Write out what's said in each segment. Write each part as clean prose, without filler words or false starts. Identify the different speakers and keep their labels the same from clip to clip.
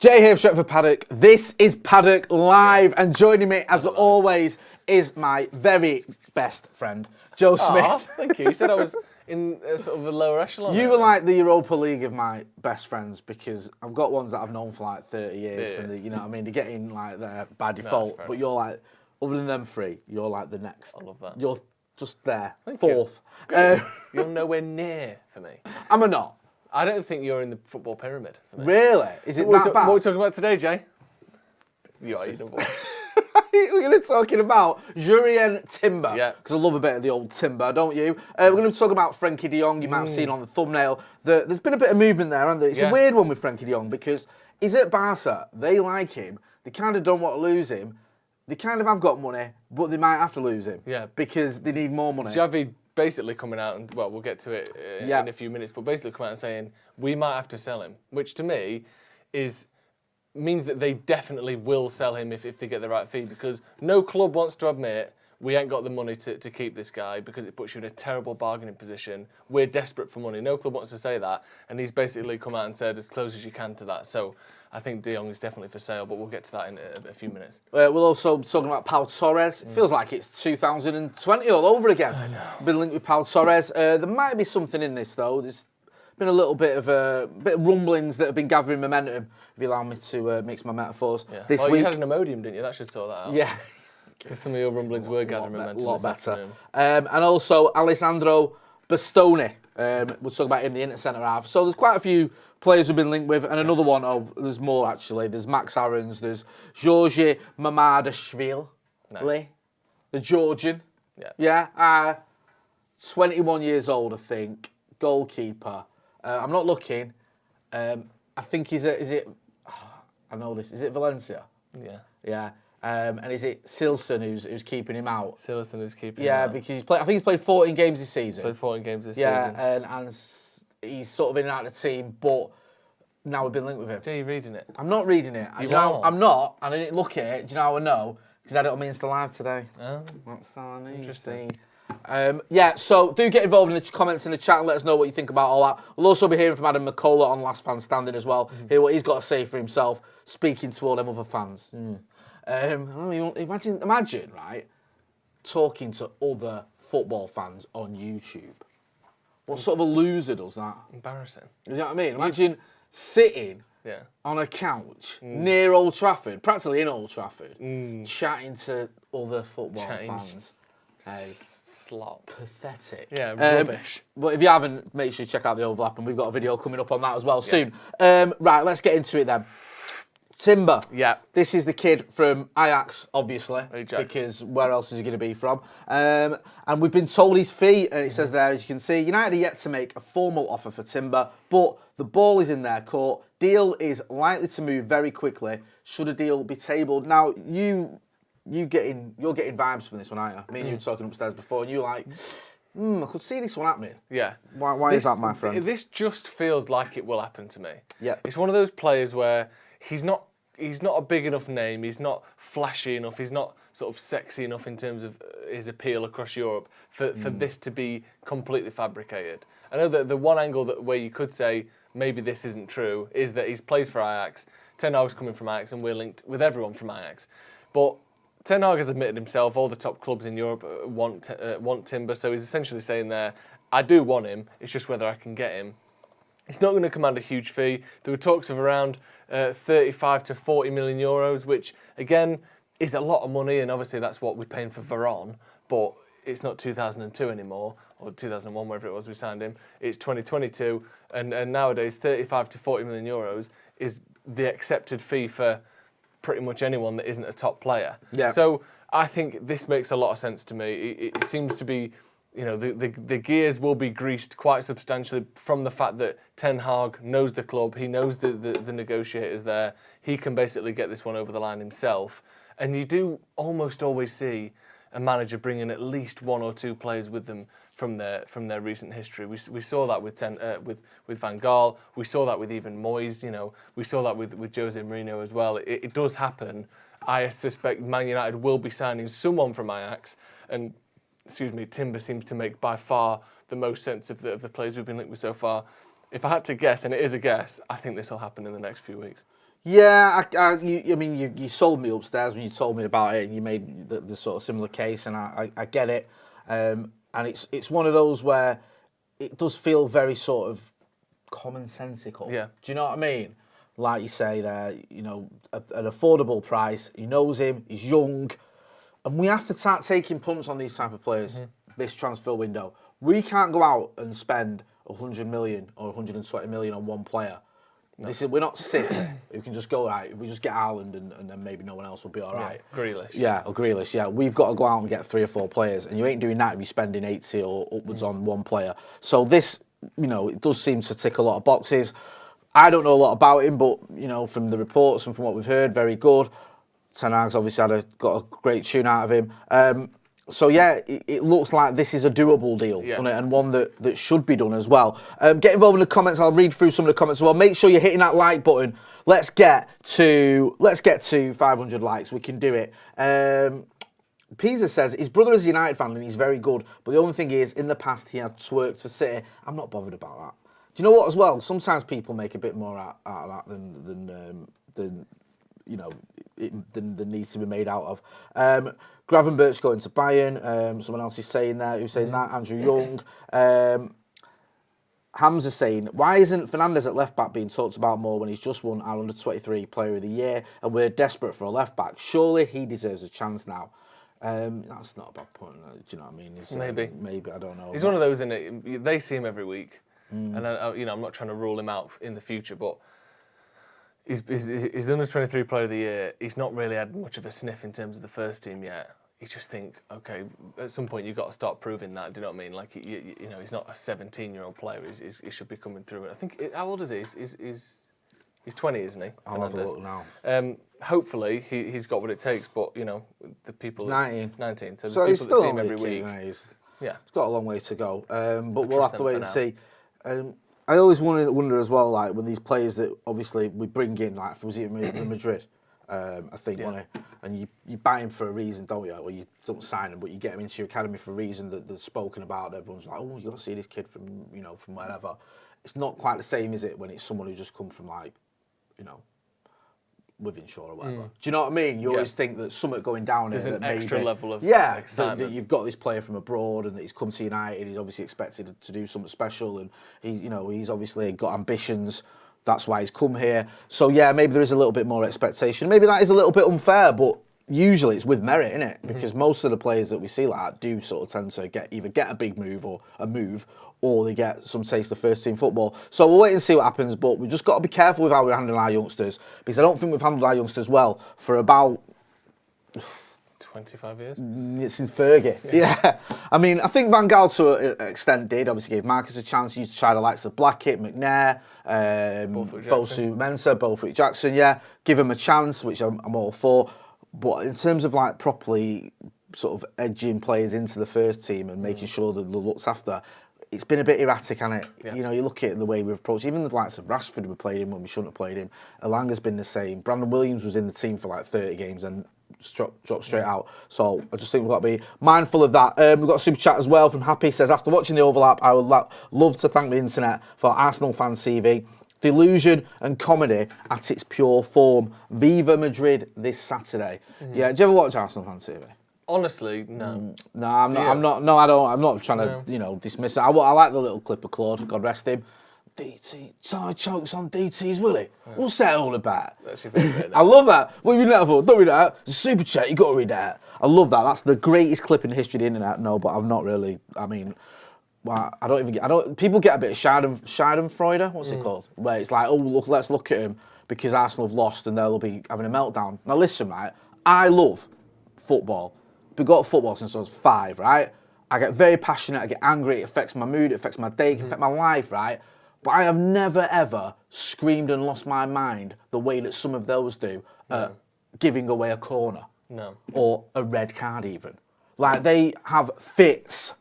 Speaker 1: Jay here, Stretford Paddock. This is Paddock Live, and joining me, as always, is my very best friend, Joe Smith.
Speaker 2: Thank you. You said I was in sort of a lower echelon.
Speaker 1: You were like the Europa League of my best friends, because I've got ones that I've known for like 30 years, and you know what I mean, they're getting like there by default, but you're like, other than them three, you're like the next.
Speaker 2: I love that.
Speaker 1: You're just there,
Speaker 2: Thank
Speaker 1: fourth.
Speaker 2: You're nowhere near for me.
Speaker 1: Am I not?
Speaker 2: I don't think you're in the football pyramid for me.
Speaker 1: Really? Is it that bad?
Speaker 2: What are we talking about today, Jay? You are number one.
Speaker 1: We're going to be talking about Jurrien Timber,
Speaker 2: Yeah.
Speaker 1: because I love a bit of the old Timber, don't you? We're going to talk about Frenkie de Jong. You might have seen on the thumbnail that there's been a bit of movement there, hasn't there? It's a weird one with Frenkie de Jong, because he's at Barca. They like him. They kind of don't want to lose him. They kind of have got money, but they might have to lose him.
Speaker 2: Yeah.
Speaker 1: Because they need more money.
Speaker 2: Xavi basically coming out, and well, we'll get to it in a few minutes, but basically coming out and saying, we might have to sell him, which to me means that they definitely will sell him if they get the right fee, because no club wants to admit we ain't got the money to keep this guy, because it puts you in a terrible bargaining position. We're desperate for money. No club wants to say that, and he's basically come out and said as close as you can to that. So I think de Jong is definitely for sale, but we'll get to that in a few minutes.
Speaker 1: We'll also be talking about Pau Torres. It feels like it's 2020 all over again. I know. Been linked with Pau Torres. There might be something in this though. There's been a little bit of rumblings that have been gathering momentum. If you allow me to mix my metaphors.
Speaker 2: Yeah.
Speaker 1: This
Speaker 2: week.
Speaker 1: week,
Speaker 2: You had an Imodium, didn't you? That should sort that out.
Speaker 1: Yeah.
Speaker 2: Because some of your rumblings were gathering momentum.
Speaker 1: A lot
Speaker 2: this
Speaker 1: better.
Speaker 2: afternoon.
Speaker 1: And also Alessandro Bastoni. We'll talk about him, the inner centre half. So there's quite a few players we've been linked with, and another one. Oh, there's more actually. There's Max Aarons. There's Jurrien Timber, the Georgian. Yeah. 21 years old, I think. Goalkeeper. I'm not looking. I think he's I know this. Is it Valencia?
Speaker 2: Yeah.
Speaker 1: Yeah. And is it Silson who's keeping him out?
Speaker 2: Silson is keeping him out.
Speaker 1: Because I think he's played 14 games this season.
Speaker 2: Played 14 games this
Speaker 1: season.
Speaker 2: season.
Speaker 1: And he's sort of in and out of the team, but now we've been linked with him.
Speaker 2: Are you reading it?
Speaker 1: I'm not reading it. I'm not, and I didn't look at it. Do you know how I know? Because I had it on my Insta Live today.
Speaker 2: Oh.
Speaker 1: That's so
Speaker 2: Interesting.
Speaker 1: So do get involved in the comments in the chat and let us know what you think about all that. We'll also be hearing from Adam McCullough on Last Fan Standing as well. Hear what he's got to say for himself, speaking to all them other fans. Imagine, right, talking to other football fans on YouTube. What sort of a loser does that?
Speaker 2: Embarrassing.
Speaker 1: You know what I mean? Imagine sitting on a couch near Old Trafford, practically in Old Trafford, chatting to other football fans.
Speaker 2: Slop.
Speaker 1: Pathetic.
Speaker 2: Yeah, rubbish.
Speaker 1: But if you haven't, make sure you check out the overlap, and we've got a video coming up on that as well soon. Right, let's get into it then. Timber.
Speaker 2: Yeah.
Speaker 1: This is the kid from Ajax, obviously,
Speaker 2: Ajax.
Speaker 1: because where else is he going to be from? And we've been told his fee, and it says there, as you can see, United are yet to make a formal offer for Timber, but the ball is in their court. Deal is likely to move very quickly. Should a deal be tabled? Now, you're getting vibes from this one, aren't you? Me and you were talking upstairs before, and you're like, I could see this one happening.
Speaker 2: Yeah.
Speaker 1: Why is that, my friend?
Speaker 2: This just feels like it will happen to me.
Speaker 1: Yeah.
Speaker 2: It's one of those players where he's not a big enough name, he's not flashy enough, he's not sort of sexy enough in terms of his appeal across Europe for this to be completely fabricated. I know that the one angle where you could say maybe this isn't true is that he plays for Ajax, Ten Hag's coming from Ajax, and we're linked with everyone from Ajax. But Ten Hag has admitted himself, all the top clubs in Europe want Timber, so he's essentially saying there, I do want him, it's just whether I can get him. It's not going to command a huge fee. There were talks of around 35 to 40 million euros, which again is a lot of money, and obviously that's what we're paying for Veron, but it's not 2002 anymore, or 2001, wherever it was we signed him. It's 2022, and nowadays 35 to 40 million euros is the accepted fee for pretty much anyone that isn't a top player. Yeah. So I think this makes a lot of sense to me. It seems to be, you know, the gears will be greased quite substantially from the fact that Ten Hag knows the club, he knows the negotiators there, he can basically get this one over the line himself. And you do almost always see a manager bringing at least one or two players with them from their recent history. We saw that with Van Gaal, we saw that with even Moyes, you know, we saw that with Jose Mourinho as well. It does happen. I suspect Man United will be signing someone from Ajax, and Timber seems to make by far the most sense of the players we've been linked with so far. If I had to guess, and it is a guess, I think this will happen in the next few weeks.
Speaker 1: Yeah, I mean, you sold me upstairs when you told me about it, and you made the sort of similar case, and I get it. And it's one of those where it does feel very sort of commonsensical.
Speaker 2: Yeah.
Speaker 1: Do you know what I mean? Like you say there, you know, an affordable price. He knows him. He's young, and we have to start taking punts on these type of players. This transfer window, we can't go out and spend 100 million or 120 million on one player. We're not City who can just go, right, if we just get Haaland and then maybe no one else will be all right.
Speaker 2: Yeah, Grealish.
Speaker 1: Yeah, or Grealish, yeah. We've got to go out and get 3 or 4 players, and you ain't doing that if you're spending 80 or upwards on one player. So this, you know, it does seem to tick a lot of boxes. I don't know a lot about him, but, you know, from the reports and from what we've heard, very good. Ten Hag's obviously got a great tune out of him. So, yeah, it looks like this is a doable deal, doesn't it? And one that should be done as well. Get involved in the comments. I'll read through some of the comments as well. Make sure you're hitting that like button. Let's get to 500 likes. We can do it. Pisa says, his brother is a United fan and he's very good, but the only thing is, in the past, he had worked for City. I'm not bothered about that. Do you know what, as well? Sometimes people make a bit more out of that than you know, than needs to be made out of. Gravenberch going to Bayern. Someone else is saying that. Who's saying that? Andrew Young. Hamza saying, why isn't Fernandes at left back being talked about more when he's just won our under-23 Player of the Year and we're desperate for a left back? Surely he deserves a chance now. That's not a bad point. Do you know what I mean? Maybe I don't know.
Speaker 2: He's one of those, in it. They see him every week, and you know, I'm not trying to rule him out in the future, but. He's under 23 Player of the Year. He's not really had much of a sniff in terms of the first team yet. You just think, okay, at some point you've got to start proving that. Do you know what I mean? Like, you know, he's not a 17-year-old player. He should be coming through. I think, how old is he? He's 20, isn't he?
Speaker 1: I'll have a look now.
Speaker 2: Hopefully he's got what it takes, but you know, the people.
Speaker 1: 19.
Speaker 2: 19. So
Speaker 1: he's
Speaker 2: people
Speaker 1: still
Speaker 2: that see him every week.
Speaker 1: He's
Speaker 2: He's
Speaker 1: got a long way to go. But we'll have to wait and see. I always wonder as well, like, when these players that obviously we bring in, like, was it Madrid, I think, wasn't it? And you buy him for a reason, don't you? Or you don't sign him, but you get him into your academy for a reason that's spoken about. Everyone's like, oh, you got to see this kid from wherever. It's not quite the same, is it, when it's someone who's just come from, like, you know, Withenshaw or whatever. Do you know what I mean? You always think that something going down
Speaker 2: There's
Speaker 1: here.
Speaker 2: an extra level of
Speaker 1: excitement. That you've got this player from abroad and that he's come to United. He's obviously expected to do something special, and he's obviously got ambitions. That's why he's come here. So yeah, maybe there is a little bit more expectation. Maybe that is a little bit unfair, but usually it's with merit, isn't it? Because most of the players that we see like that do sort of tend to either get a big move or they get some taste of first team football. So we'll wait and see what happens, but we've just got to be careful with how we're handling our youngsters, because I don't think we've handled our youngsters well for about
Speaker 2: 25 years?
Speaker 1: Since Fergie. Yeah. I mean, I think Van Gaal to an extent did. Obviously gave Marcus a chance. He used to try the likes of Blackett, McNair, Fosu Mensah, Borthwick Jackson, give him a chance, which I'm all for. But in terms of like properly sort of edging players into the first team and making sure that they're looked after, it's been a bit erratic, hasn't it? Yeah. You know, you look at the way we've approached, even the likes of Rashford, we played him when we shouldn't have played him. Elanga's been the same. Brandon Williams was in the team for like 30 games and dropped straight out. So I just think we've got to be mindful of that. We've got a super chat as well from Happy. Says, after watching the overlap, I would love to thank the internet for Arsenal Fan TV. Delusion and comedy at its pure form. Viva Madrid this Saturday. Yeah, do you ever watch Arsenal Fan TV?
Speaker 2: Honestly, no.
Speaker 1: No, I'm not. No, I don't. I'm not trying to, dismiss it. I like the little clip of Claude. God rest him. DT, side chokes on DT's Willie. What's that all about?
Speaker 2: That's your favourite.
Speaker 1: I love that. What have you never thought? Don't read that. It's a super chat. You got to read that. I love that. That's the greatest clip in the history of the internet. No, but I've not really. I mean, well, I don't. People get a bit of Schadenfreude. What's it called? Where it's like, oh, look, let's look at him because Arsenal have lost and they'll be having a meltdown. Now listen, right? I love football. Been got football since I was 5, right? I get very passionate, I get angry, it affects my mood, it affects my day, it can affect my life, right? But I have never, ever screamed and lost my mind the way that some of those do, giving away a corner.
Speaker 2: No.
Speaker 1: Or a red card even. Like, they have fits,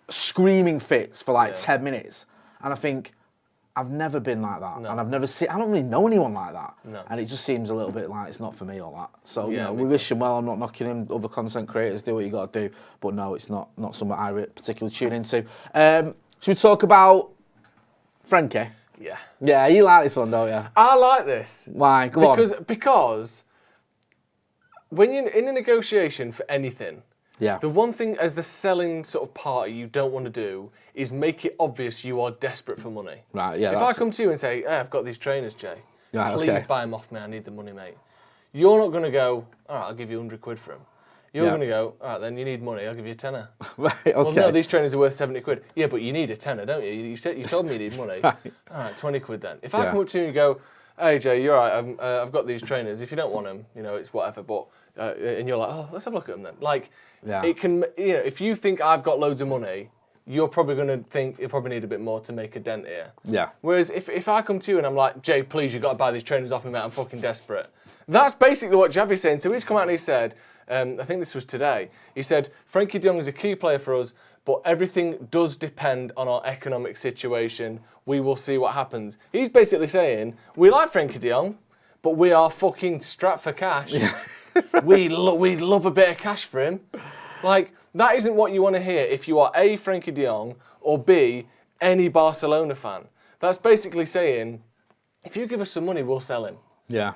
Speaker 1: screaming fits for like 10 minutes. And I think, I've never been like that. No. And I've never seen, I don't really know anyone like that. No. And it just seems a little bit like it's not for me or that. So, we wish him well. I'm not knocking him. Other content creators, do what you got to do. But no, it's not something I particularly tune into. Should we talk about Frenkie?
Speaker 2: Yeah.
Speaker 1: Yeah, you like this one, don't you?
Speaker 2: I like this.
Speaker 1: Why? Go on.
Speaker 2: Because when you're in a negotiation for anything,
Speaker 1: Yeah.
Speaker 2: the one thing as the selling sort of party you don't want to do is make it obvious you are desperate for money.
Speaker 1: Right, yeah.
Speaker 2: If I come to you and say, hey, I've got these trainers, Jay,
Speaker 1: Right,
Speaker 2: please
Speaker 1: okay.
Speaker 2: buy them off me, I need the money, mate. You're not going to go, all right, I'll give you 100 quid for them. You're
Speaker 1: Yeah.
Speaker 2: going to go, all right, then you need money, I'll give you a tenner.
Speaker 1: Right, okay.
Speaker 2: Well, no, these trainers are worth 70 quid. Yeah, but you need a tenner, don't you? You told me you need money.
Speaker 1: Right.
Speaker 2: All right, 20 quid then. If I
Speaker 1: Yeah.
Speaker 2: come up to you and go, hey, Jay, you're all right, I've got these trainers. If you don't want them, it's whatever. But and you're like, oh, let's have a look at them then. Like,
Speaker 1: Yeah.
Speaker 2: it can, if you think I've got loads of money, you're probably going to think you probably need a bit more to make a dent here.
Speaker 1: Yeah.
Speaker 2: Whereas if I come to you and I'm like, Jay, please, you've got to buy these trainers off me, mate, I'm fucking desperate. That's basically what Javi's saying. So he's come out and he said, I think this was today, he said, Frenkie de Jong is a key player for us, but everything does depend on our economic situation. We will see what happens. He's basically saying, we like Frenkie de Jong, but we are fucking strapped for cash. We'd love a bit of cash for him. Like, that isn't what you want to hear if you are A, Frenkie de Jong, or B, any Barcelona fan. That's basically saying, if you give us some money, we'll sell him.
Speaker 1: Yeah.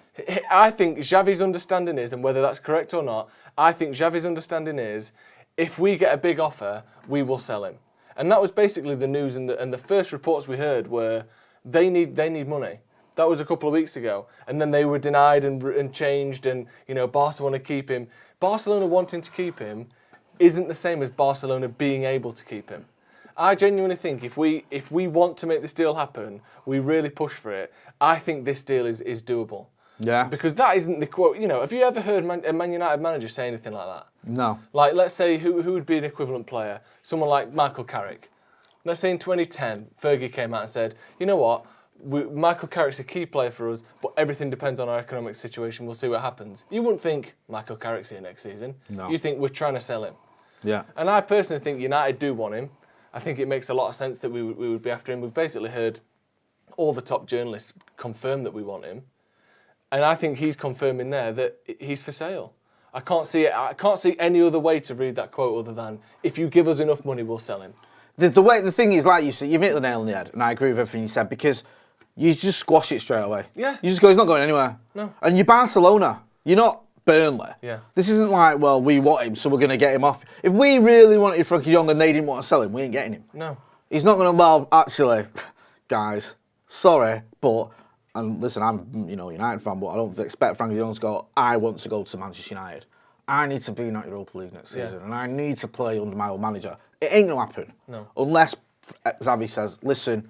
Speaker 2: I think Xavi's understanding is, and whether that's correct or not, I think Xavi's understanding is, if we get a big offer, we will sell him. And that was basically the news, and the first reports we heard were, they need money. That was a couple of weeks ago. And then they were denied and changed, and, Barca want to keep him. Barcelona wanting to keep him isn't the same as Barcelona being able to keep him. I genuinely think if we want to make this deal happen, we really push for it. I think this deal is doable.
Speaker 1: Yeah.
Speaker 2: Because that isn't the quote. Have you ever heard a Man United manager say anything like that?
Speaker 1: No.
Speaker 2: Like, let's say who would be an equivalent player? Someone like Michael Carrick. Let's say in 2010, Fergie came out and said, you know what? Michael Carrick's a key player for us, but everything depends on our economic situation. We'll see what happens. You wouldn't think Michael Carrick's here next season.
Speaker 1: No.
Speaker 2: You think we're trying to sell him.
Speaker 1: Yeah.
Speaker 2: And I personally think United do want him. I think it makes a lot of sense that we would be after him. We've basically heard all the top journalists confirm that we want him. And I think he's confirming there that he's for sale. I can't see any other way to read that quote other than, if you give us enough money, we'll sell him.
Speaker 1: The thing is, like you said, you've hit the nail on the head, and I agree with everything you said, because you just squash it straight away.
Speaker 2: Yeah.
Speaker 1: You just go, he's not going anywhere.
Speaker 2: No.
Speaker 1: And you're Barcelona. You're not Burnley.
Speaker 2: Yeah.
Speaker 1: This isn't like, well, we want him, so we're going to get him off. If we really wanted Frenkie de Jong and they didn't want to sell him, we ain't getting him.
Speaker 2: No.
Speaker 1: He's not going to, well, actually, guys, sorry, but, and listen, I'm, a United fan, but I don't expect Frenkie de Jong to go, I want to go to Manchester United. I need to be in that Europa League next season, and I need to play under my old manager. It ain't going to happen.
Speaker 2: No.
Speaker 1: Unless Xavi says, listen,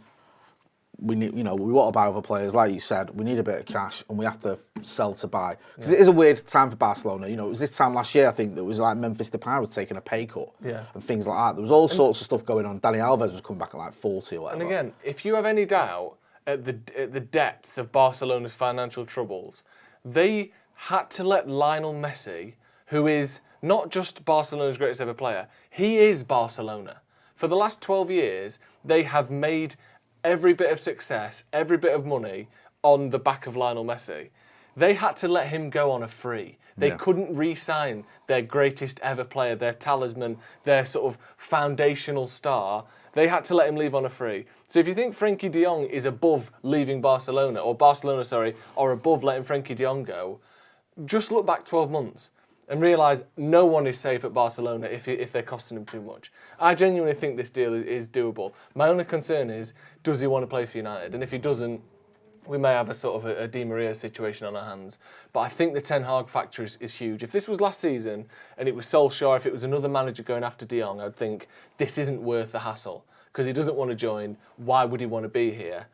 Speaker 1: we need, we want to buy other players, like you said, we need a bit of cash and we have to sell to buy. Because it is a weird time for Barcelona. It was this time last year, I think, that was like Memphis Depay was taking a pay cut and things like that. There was all sorts of stuff going on. Dani Alves was coming back at like 40 or whatever.
Speaker 2: And again, if you have any doubt at the depths of Barcelona's financial troubles, they had to let Lionel Messi, who is not just Barcelona's greatest ever player, he is Barcelona. For the last 12 years, they have made every bit of success, every bit of money on the back of Lionel Messi. They had to let him go on a free. They couldn't re-sign their greatest ever player, their talisman, their sort of foundational star. They had to let him leave on a free. So if you think Frenkie de Jong is above leaving Barcelona, or above letting Frenkie de Jong go, just look back 12 months and realise no one is safe at Barcelona if they're costing him too much. I genuinely think this deal is doable. My only concern is, does he want to play for United? And if he doesn't, we may have a sort of a Di Maria situation on our hands. But I think the Ten Hag factor is huge. If this was last season and it was Solskjaer, if it was another manager going after De Jong, I'd think this isn't worth the hassle because he doesn't want to join. Why would he want to be here?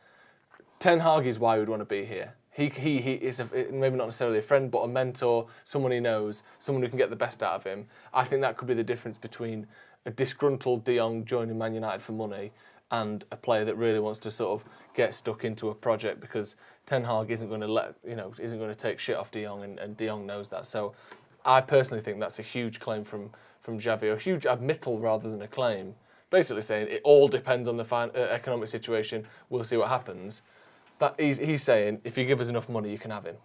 Speaker 2: Ten Hag is why he would want to be here. He is maybe not necessarily a friend, but a mentor, someone he knows, someone who can get the best out of him. I think that could be the difference between a disgruntled De Jong joining Man United for money and a player that really wants to sort of get stuck into a project, because Ten Hag isn't going to take shit off De Jong, and De Jong knows that. So I personally think that's a huge claim from Xavi, a huge admittal rather than a claim. Basically saying it all depends on the economic situation. We'll see what happens. That he's saying, if you give us enough money, you can have him.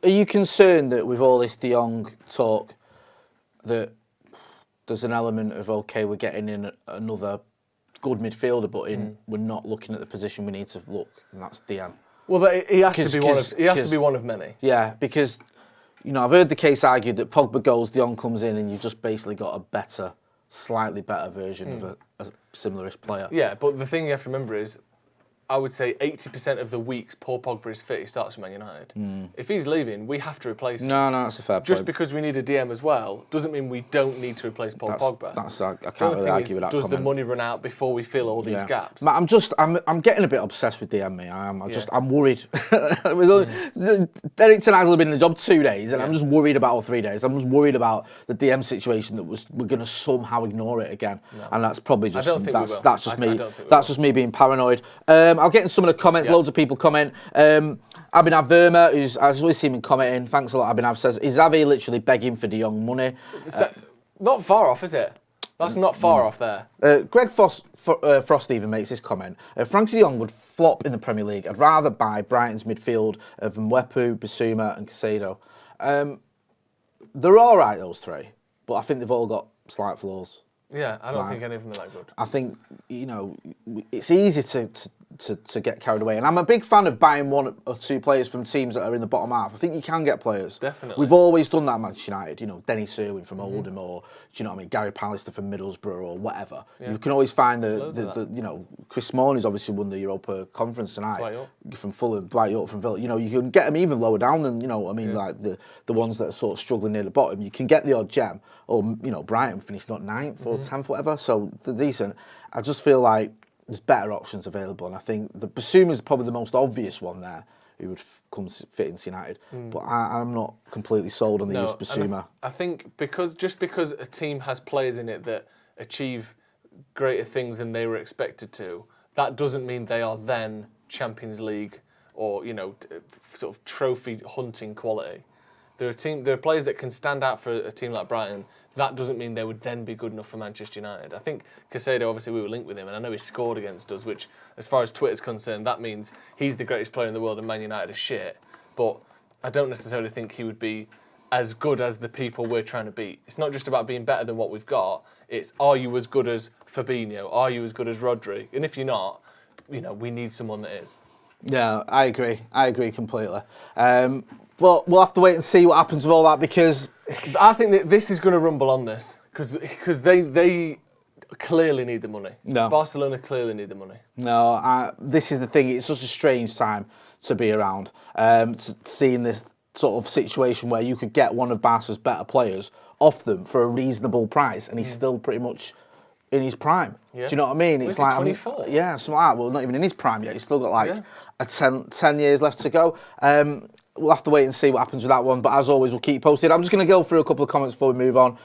Speaker 1: Are you concerned that with all this De Jong talk, that there's an element of, okay, we're getting in another good midfielder, but we're not looking at the position we need to look, and that's DM.
Speaker 2: Well, he has to be one of many.
Speaker 1: Yeah, because I've heard the case argued that Pogba goes, De Jong comes in, and you've just basically got a slightly better version of a similar-ish player.
Speaker 2: Yeah, but the thing you have to remember is, I would say 80% of the weeks Paul Pogba is fit, he starts for Man United. If he's leaving, we have to replace him.
Speaker 1: No, that's a fair point.
Speaker 2: Just because we need a DM as well doesn't mean we don't need to replace Paul Pogba.
Speaker 1: I can't really argue with that
Speaker 2: Does
Speaker 1: comment.
Speaker 2: the money run out before we fill all these gaps?
Speaker 1: I'm getting a bit obsessed with DM, mate. I'm worried. Erik Ten Hag's only been in the job 2 days, and I'm just worried about all 3 days. I'm just worried about the DM situation that we're going to somehow ignore it again, and that's probably just that's just me being paranoid. I'll get in some of the comments. Loads of people comment. Abhinav Verma, who's I always see him commenting. Thanks a lot, Abhinav. Says, is Xavi literally begging for De Jong money?
Speaker 2: Not far off, is it? That's not far off there.
Speaker 1: Greg Frost even makes this comment. Frenkie de Jong would flop in the Premier League. I'd rather buy Brighton's midfield of Mwepu, Bissouma and Caicedo. They're all right, those three, but I think they've all got slight flaws.
Speaker 2: Yeah, I don't think any of them are that good.
Speaker 1: I think, it's easy to get carried away. And I'm a big fan of buying 1 or 2 players from teams that are in the bottom half. I think you can get players.
Speaker 2: Definitely.
Speaker 1: We've always done that at Manchester United. Dennis Irwin from Oldham, or, Gary Pallister from Middlesbrough, or whatever. Yeah. You can always find Chris Smalley's obviously won the Europa Conference tonight. From Fulham, Dwight York from Villa. You can get them even lower down than, like the ones that are sort of struggling near the bottom. You can get the odd gem. Or, Brighton finished not 9th or 10th, whatever. So they're decent. I just feel like there's better options available, and I think the Basuma is probably the most obvious one there who would come fit into United. But I'm not completely sold on the use of Basuma.
Speaker 2: I think because a team has players in it that achieve greater things than they were expected to, that doesn't mean they are then Champions League or sort of trophy hunting quality. There are players that can stand out for a team like Brighton. That doesn't mean they would then be good enough for Manchester United. I think Caicedo, obviously, we were linked with him, and I know he scored against us, which, as far as Twitter's concerned, that means he's the greatest player in the world and Man United is shit. But I don't necessarily think he would be as good as the people we're trying to beat. It's not just about being better than what we've got. It's, are you as good as Fabinho? Are you as good as Rodri? And if you're not, we need someone that is.
Speaker 1: Yeah, I agree. I agree completely. Well, we'll have to wait and see what happens with all that, because
Speaker 2: I think that this is going to rumble on this because they clearly need the money.
Speaker 1: No.
Speaker 2: Barcelona clearly need the money.
Speaker 1: No, this is the thing. It's such a strange time to be around, seeing this sort of situation where you could get one of Barca's better players off them for a reasonable price, and he's still pretty much in his prime. Yeah. Do you know what I mean?
Speaker 2: It's like 24.
Speaker 1: Yeah, something like that. Well, not even in his prime yet. He's still got a 10 years left to go. We'll have to wait and see what happens with that one. But as always, we'll keep you posted. I'm just going to go through a couple of comments before we move on.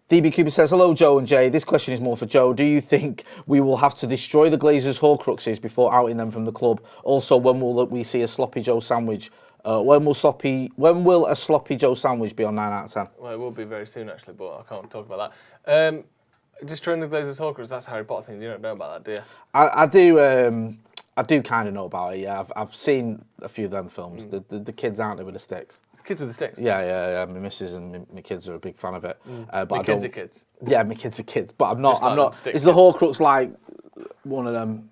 Speaker 1: DB Cooper says, hello, Joe and Jay. This question is more for Joe. Do you think we will have to destroy the Glazers' Horcruxes before outing them from the club? Also, when will we see a Sloppy Joe sandwich? When will a Sloppy Joe sandwich be on 9 out of 10?
Speaker 2: Well, it will be very soon, actually, but I can't talk about that. Destroying the Glazers' Horcruxes, that's a Harry Potter thing. You don't know about that, do you?
Speaker 1: I do. I do kind of know about it, yeah. I've seen a few of them films. The kids, aren't they, with the sticks?
Speaker 2: Kids with the sticks?
Speaker 1: Yeah. My missus and my kids are a big fan of it.
Speaker 2: But my kids are kids?
Speaker 1: Yeah, my kids are kids. But I'm not. Is the Horcrux like one of them?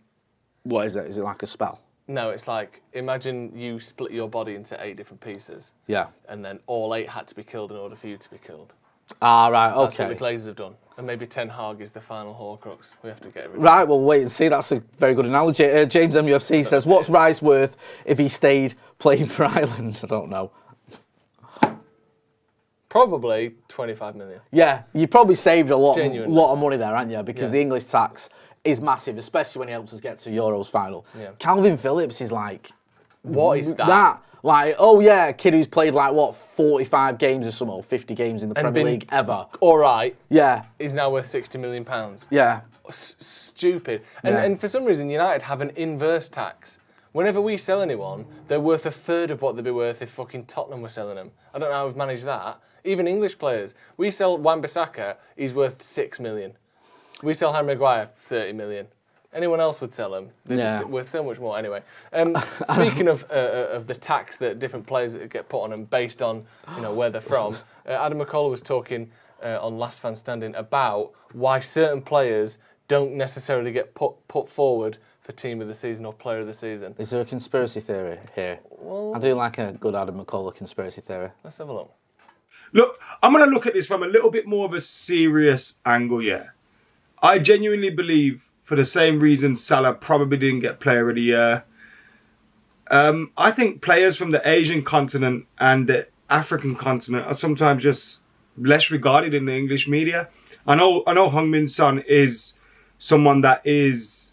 Speaker 1: What is it? Is it like a spell?
Speaker 2: No, it's like, imagine you split your body into 8 different pieces.
Speaker 1: Yeah.
Speaker 2: And then all 8 had to be killed in order for you to be killed.
Speaker 1: Ah, right, okay.
Speaker 2: That's what the Glazers have done. And maybe Ten Hag is the final Horcrux. We have to get everything.
Speaker 1: Right, well, wait and see. That's a very good analogy. James MUFC says, what's Rice worth if he stayed playing for Ireland? I don't know.
Speaker 2: Probably 25 million.
Speaker 1: Yeah, you probably saved a lot of money there, haven't you? Because the English tax is massive, especially when he helps us get to Euros final. Yeah. Calvin Phillips is like...
Speaker 2: What is that?
Speaker 1: Like, oh yeah, a kid who's played 45 games or something, or 50 games in the Premier League ever.
Speaker 2: All right.
Speaker 1: Yeah.
Speaker 2: He's now worth £60 million.
Speaker 1: Yeah.
Speaker 2: Stupid. And for some reason, United have an inverse tax. Whenever we sell anyone, they're worth a third of what they'd be worth if fucking Tottenham were selling them. I don't know how we've managed that. Even English players. We sell Wan-Bissaka, he's worth 6 million. We sell Harry Maguire, 30 million. Anyone else would sell them. They're worth so much more. Anyway, speaking of the tax that different players get put on them based on where they're from, Adam McCullough was talking on Last Man Standing about why certain players don't necessarily get put forward for team of the season or player of the season.
Speaker 1: Is there a conspiracy theory here?
Speaker 2: Well,
Speaker 1: I do like a good Adam McCullough conspiracy theory.
Speaker 2: Let's have a look.
Speaker 3: Look, I'm going to look at this from a little bit more of a serious angle, yeah. I genuinely believe, for the same reason Salah probably didn't get Player of the Year, I think players from the Asian continent and the African continent are sometimes just less regarded in the English media. I know Heung-min Son is someone that is,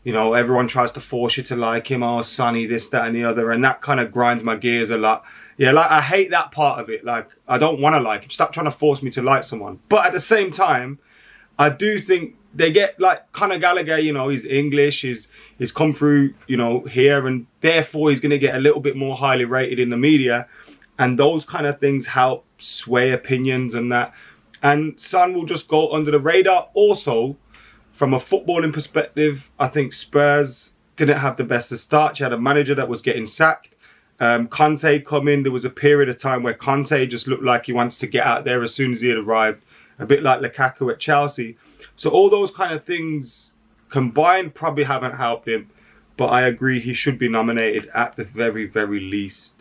Speaker 3: you know, everyone tries to force you to like him. Oh, Sonny, this, that, and the other, and that kind of grinds my gears a lot. Yeah, like I hate that part of it. Like I don't want to like him. Stop trying to force me to like someone. But at the same time, I do think they get like Conor Gallagher. You know, he's English. He's come through. You know, here, and therefore he's going to get a little bit more highly rated in the media, and those kind of things help sway opinions and that. And Son will just go under the radar. Also, from a footballing perspective, I think Spurs didn't have the best of start. You had a manager that was getting sacked. Conte come in. There was a period of time where Conte just looked like he wants to get out there as soon as he had arrived. A bit like Lukaku at Chelsea. So all those kind of things combined probably haven't helped him. But I agree he should be nominated at the very, very least.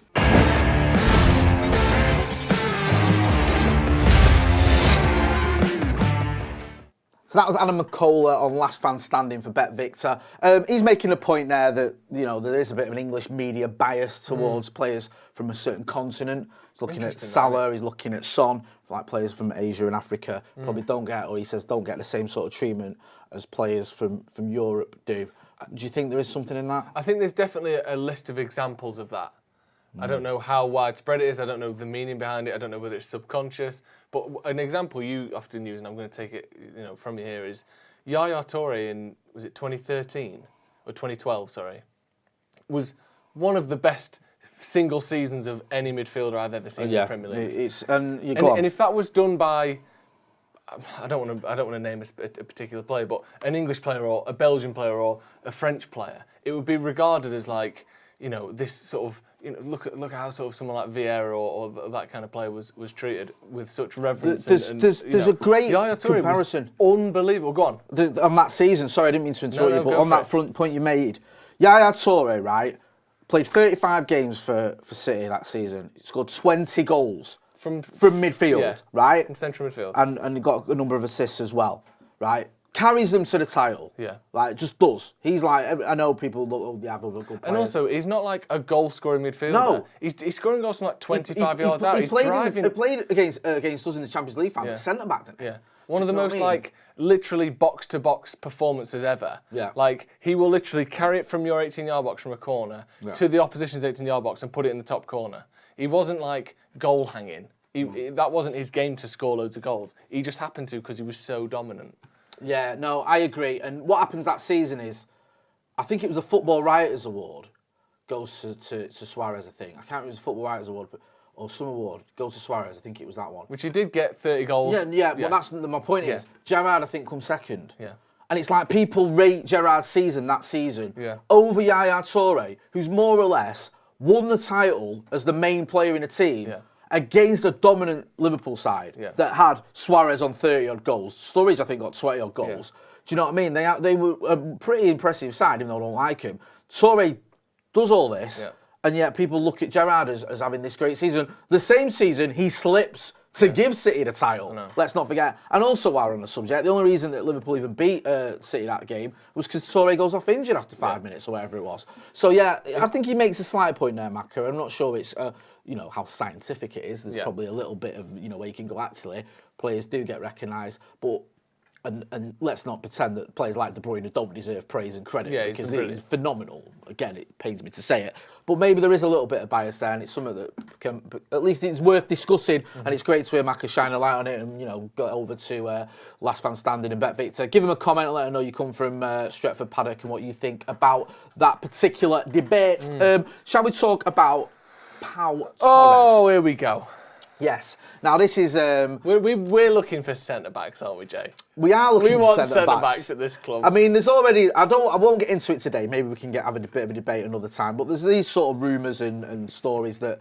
Speaker 1: So that was Adam McCullough on Last Man Standing for BetVictor. He's making a point there that, you know, there is a bit of an English media bias towards players from a certain continent. He's looking at Salah, he's looking at Son, like players from Asia and Africa probably don't get, or he says don't get the same sort of treatment as players from Europe do. Do you think there is something in that?
Speaker 2: I think there's definitely a list of examples of that. I don't know how widespread it is. I don't know the meaning behind it. I don't know whether it's subconscious. But an example you often use, and I'm going to take it, you know, from you here, is Yaya Toure in, was it 2013 or 2012? Sorry, was one of the best single seasons of any midfielder I've ever seen in the Premier League.
Speaker 1: And
Speaker 2: if that was done by, I don't want to name a particular player, but an English player or a Belgian player or a French player, it would be regarded as like, you know, this sort of, you know, look at how sort of someone like Vieira or that kind of player was treated with such reverence.
Speaker 1: There's a great comparison.
Speaker 2: Unbelievable. Go on.
Speaker 1: On that season, sorry, I didn't mean to interrupt you, but on that front point you made, Yaya Toure, right, played 35 games for City that season. He scored 20 goals from midfield, right?
Speaker 2: From central midfield.
Speaker 1: And he got a number of assists as well, right? Carries them to the title.
Speaker 2: Yeah.
Speaker 1: Like, just does. He's like, I know people look, oh, they have other good players.
Speaker 2: And also, he's not like a goal-scoring midfielder.
Speaker 1: No.
Speaker 2: He's scoring goals from like 25 yards out. He
Speaker 1: played against us in the Champions League final, centre-back, didn't he?
Speaker 2: Yeah. One of the most, like, literally box-to-box performances ever.
Speaker 1: Yeah.
Speaker 2: Like, he will literally carry it from your 18-yard box from a corner to the opposition's 18-yard box and put it in the top corner. He wasn't, like, goal-hanging. That wasn't his game to score loads of goals. He just happened to because he was so dominant.
Speaker 1: Yeah, no, I agree. And what happens that season is, I think it was a Football Writers Award goes to Suarez, I think. I can't remember if it was a Football Writers Award or some award goes to Suarez. I think it was that one.
Speaker 2: Which he did get 30 goals.
Speaker 1: Yeah. Well, that's my point is, Gerrard, I think, comes second.
Speaker 2: Yeah.
Speaker 1: And it's like people rate Gerrard's season that season over Yaya Toure, who's more or less won the title as the main player in the team. Yeah. Against a dominant Liverpool side that had Suarez on 30-odd goals. Sturridge, I think, got 20-odd goals. Do you know what I mean? They were a pretty impressive side, even though I don't like him. Toure does all this, and yet people look at Gerrard as having this great season. The same season, he slips to give City the title. Let's not forget. And also, while we're on the subject, the only reason that Liverpool even beat City that game was because Toure goes off injured after 5 minutes or whatever it was. So, I think he makes a slight point there, Macca. I'm not sure it's... you know, how scientific it is. There's probably a little bit of, you know, where you can go, actually, players do get recognised, but, and let's not pretend that players like De Bruyne don't deserve praise and credit, because he's phenomenal. Again, it pains me to say it, but maybe there is a little bit of bias there, and it's something that can, at least it's worth discussing, and it's great to hear Macca shine a light on it, and, you know, go over to Last Man Standing and BetVictor. Give him a comment and let him know you come from Stretford, Paddock, and what you think about that particular debate. Shall we talk about Pau Torres?
Speaker 2: Oh, here we go.
Speaker 1: Yes. Now this is
Speaker 2: we're looking for centre backs, aren't we, Jay?
Speaker 1: We are looking for centre
Speaker 2: backs at this club.
Speaker 1: I mean, there's already. I won't get into it today. Maybe we can have a bit of a debate another time. But there's these sort of rumours and stories that,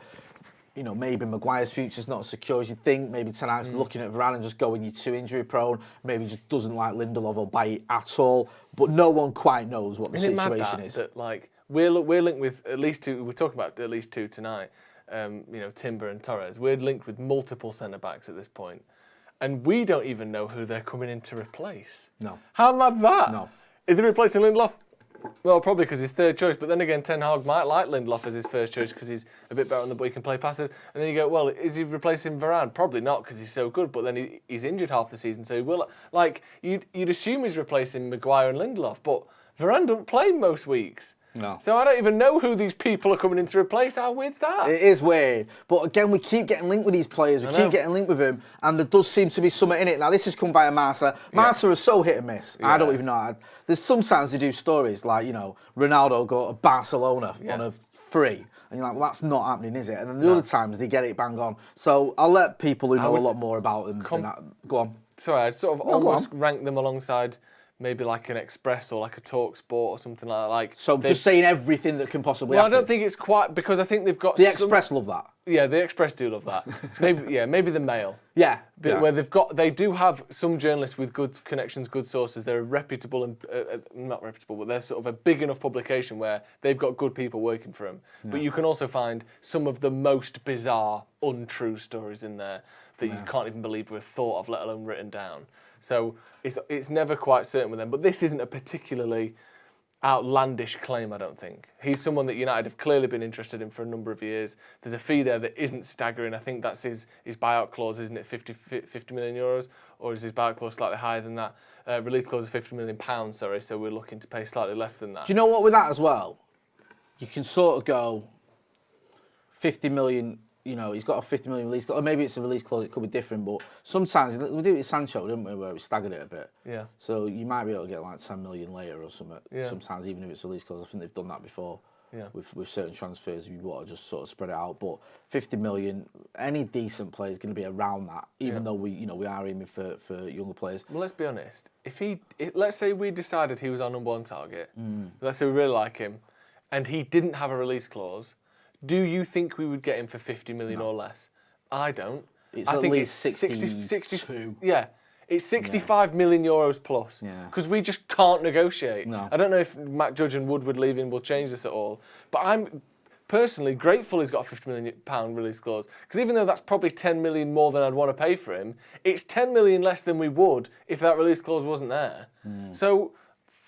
Speaker 1: maybe Maguire's future's not as secure as you think. Maybe Ten Hag's looking at Varane and just going, you're too injury prone. Maybe he just doesn't like Lindelof or Bailly at all. But no one quite knows what the situation is.
Speaker 2: That like we're linked with at least 2. We're talking about at least 2 tonight. Timber and Torres. We're linked with multiple centre backs at this point, and we don't even know who they're coming in to replace.
Speaker 1: No.
Speaker 2: How mad's that?
Speaker 1: No.
Speaker 2: Is they replacing Lindelof? Well, probably because he's third choice, but then again, Ten Hag might like Lindelof as his first choice because he's a bit better on the ball, he can play passes. And then you go, well, is he replacing Varane? Probably not because he's so good, but then he's injured half the season, so he will. Like, you'd assume he's replacing Maguire and Lindelof, but Varane doesn't play most weeks.
Speaker 1: No.
Speaker 2: So I don't even know who these people are coming in to replace. How weird's that?
Speaker 1: It is weird. But again, we keep getting linked with these players. We keep getting linked with them. And there does seem to be something in it. Now, this has come via Marca. Marca is so hit and miss. Yeah. I don't even know. There's sometimes they do stories like, Ronaldo go to Barcelona on a free. And you're like, well, that's not happening, is it? And then the other times they get it bang on. So I'll let people who know a lot more about them than that. Go on.
Speaker 2: Sorry, I'd sort of almost rank them alongside maybe like an Express or like a Talk Sport or something like that.
Speaker 1: So just saying everything that can possibly happen.
Speaker 2: I don't think it's quite, because I think they've got
Speaker 1: The Express love that.
Speaker 2: Yeah, the Express do love that. Maybe the Mail.
Speaker 1: Yeah.
Speaker 2: Where they do have some journalists with good connections, good sources. They're a reputable and not reputable, but they're sort of a big enough publication where they've got good people working for them. Yeah. But you can also find some of the most bizarre, untrue stories in there that you can't even believe were thought of, let alone written down. So it's never quite certain with them. But this isn't a particularly outlandish claim, I don't think. He's someone that United have clearly been interested in for a number of years. There's a fee there that isn't staggering. I think that's his buyout clause, isn't it? 50 million euros? Or is his buyout clause slightly higher than that? Release clause is £50 million, sorry, so we're looking to pay slightly less than that.
Speaker 1: Do you know what, with that as well? You can sort of go 50 million... he's got a 50 million release clause. Or maybe it's a release clause, it could be different, but sometimes, we did it with Sancho, didn't we, where we staggered it a bit. Yeah. So you might be able to get like 10 million later or something. Yeah. Sometimes, even if it's a release clause, I think they've done that before. Yeah. With certain transfers, you want to just sort of spread it out. But 50 million, any decent player is going to be around that, even though we are aiming for younger players.
Speaker 2: Well, let's be honest. Let's say we decided he was our number one target, let's say we really like him, and he didn't have a release clause, do you think we would get him for 50 million or less? I don't.
Speaker 1: I think it's 62.
Speaker 2: Yeah. It's 65 million euros plus. Yeah. Because we just can't negotiate. No. I don't know if Matt Judge and Woodward leaving will change this at all. But I'm personally grateful he's got a £50 million release clause. Because even though that's probably 10 million more than I'd want to pay for him, it's 10 million less than we would if that release clause wasn't there. So,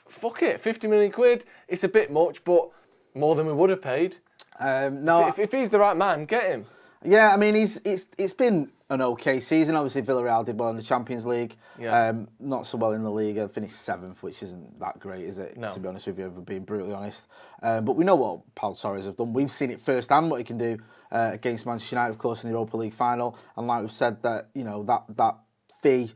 Speaker 2: fuck it. 50 million quid, it's a bit much, but more than we would have paid.
Speaker 1: No,
Speaker 2: if he's the right man, get him.
Speaker 1: Yeah, I mean, it's been an okay season. Obviously, Villarreal did well in the Champions League. Yeah. Not so well in the league. I finished 7th, which isn't that great, is it? No. To be honest with you, if we're being brutally honest. But we know what Pau Torres have done. We've seen it firsthand, what he can do against Manchester United, of course, in the Europa League final. And like we've said, that that fee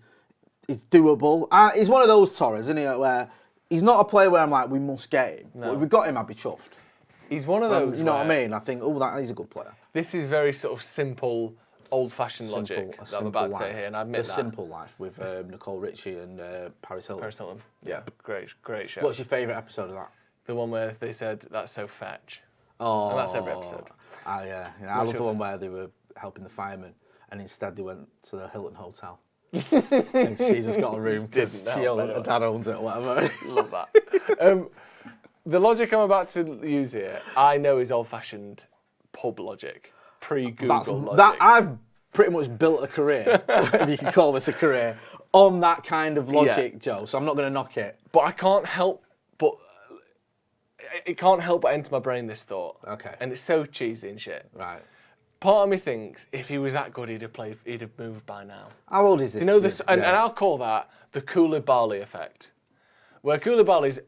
Speaker 1: is doable. He's one of those Torres, isn't he? Where he's not a player where I'm like, we must get him. No. But if we got him, I'd be chuffed.
Speaker 2: He's one of those.
Speaker 1: You know what I mean? I think, he's a good player.
Speaker 2: This is very sort of simple, old-fashioned logic that I'm about to say here, and I admit that.
Speaker 1: A simple life with Nicole Richie and Paris Hilton.
Speaker 2: Paris Hilton. Yeah. Great show.
Speaker 1: What's your favourite episode of that?
Speaker 2: The one where they said, "That's so fetch."
Speaker 1: Oh.
Speaker 2: And that's every episode.
Speaker 1: Yeah. I love the one where they were helping the firemen, and instead they went to the Hilton Hotel. And she just got a room because her dad owns it or whatever.
Speaker 2: Love that. The logic I'm about to use here, I know is old-fashioned pub logic, pre-Google logic.
Speaker 1: I've pretty much built a career, if you can call this a career, on that kind of logic, Joe. So I'm not going to knock it.
Speaker 2: But it can't help but enter my brain this thought. Okay. And it's so cheesy and shit.
Speaker 1: Right.
Speaker 2: Part of me thinks if he was that good, he'd have moved by now.
Speaker 1: How old is this?
Speaker 2: Do you know this? And I'll call that the Koulibaly effect, where Koulibaly's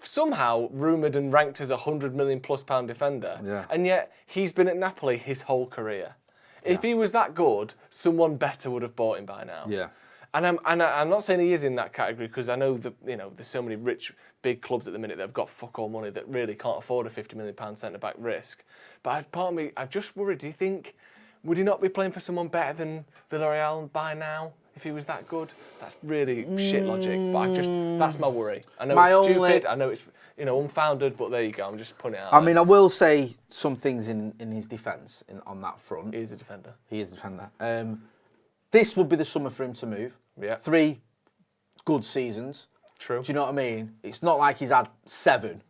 Speaker 2: somehow rumoured and ranked as a £100 million+ defender, and yet he's been at Napoli his whole career. If he was that good, someone better would have bought him by now. Yeah. And I'm not saying he is in that category because I know that there's so many rich big clubs at the minute that have got fuck all money that really can't afford a £50 million centre back risk. But part of me, I just worried. Do you think would he not be playing for someone better than Villarreal by now? if he was that good. That's really shit logic, but that's my worry. I know
Speaker 1: My
Speaker 2: it's
Speaker 1: only-
Speaker 2: stupid, I know it's unfounded, but there you go, I'm just putting it out
Speaker 1: I
Speaker 2: there.
Speaker 1: mean, I will say some things in his defence on that front.
Speaker 2: He is a defender.
Speaker 1: He is a defender. This would be the summer for him to move.
Speaker 2: Yeah.
Speaker 1: 3 good seasons.
Speaker 2: True.
Speaker 1: Do you know what I mean? It's not like he's had 7.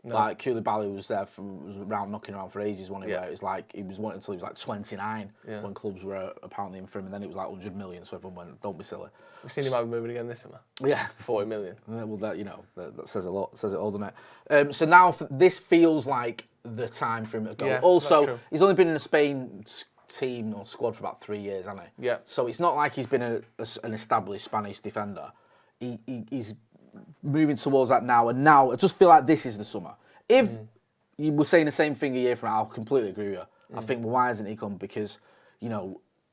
Speaker 2: No.
Speaker 1: Like Koulibaly was knocking around for ages, wasn't he?
Speaker 2: Yeah.
Speaker 1: Where it's like he was wanting until he was like 29
Speaker 2: Yeah.
Speaker 1: when clubs were apparently in for him, and then it was like 100 million. So everyone went, "Don't be silly."
Speaker 2: We've seen him have a moving again this summer.
Speaker 1: Yeah.
Speaker 2: 40 million.
Speaker 1: Well, that says a lot. Says it all, doesn't it? So now this feels like the time for him to go.
Speaker 2: Yeah, that's
Speaker 1: Also,
Speaker 2: true.
Speaker 1: he's only been in a Spain team or squad for about 3 years, hasn't he?
Speaker 2: Yeah.
Speaker 1: So it's not like he's been an established Spanish defender. He's moving towards that now, and now I just feel like this is the summer. If you were saying the same thing a year from now, I'll completely agree with you. I think, well, why hasn't he come? Because,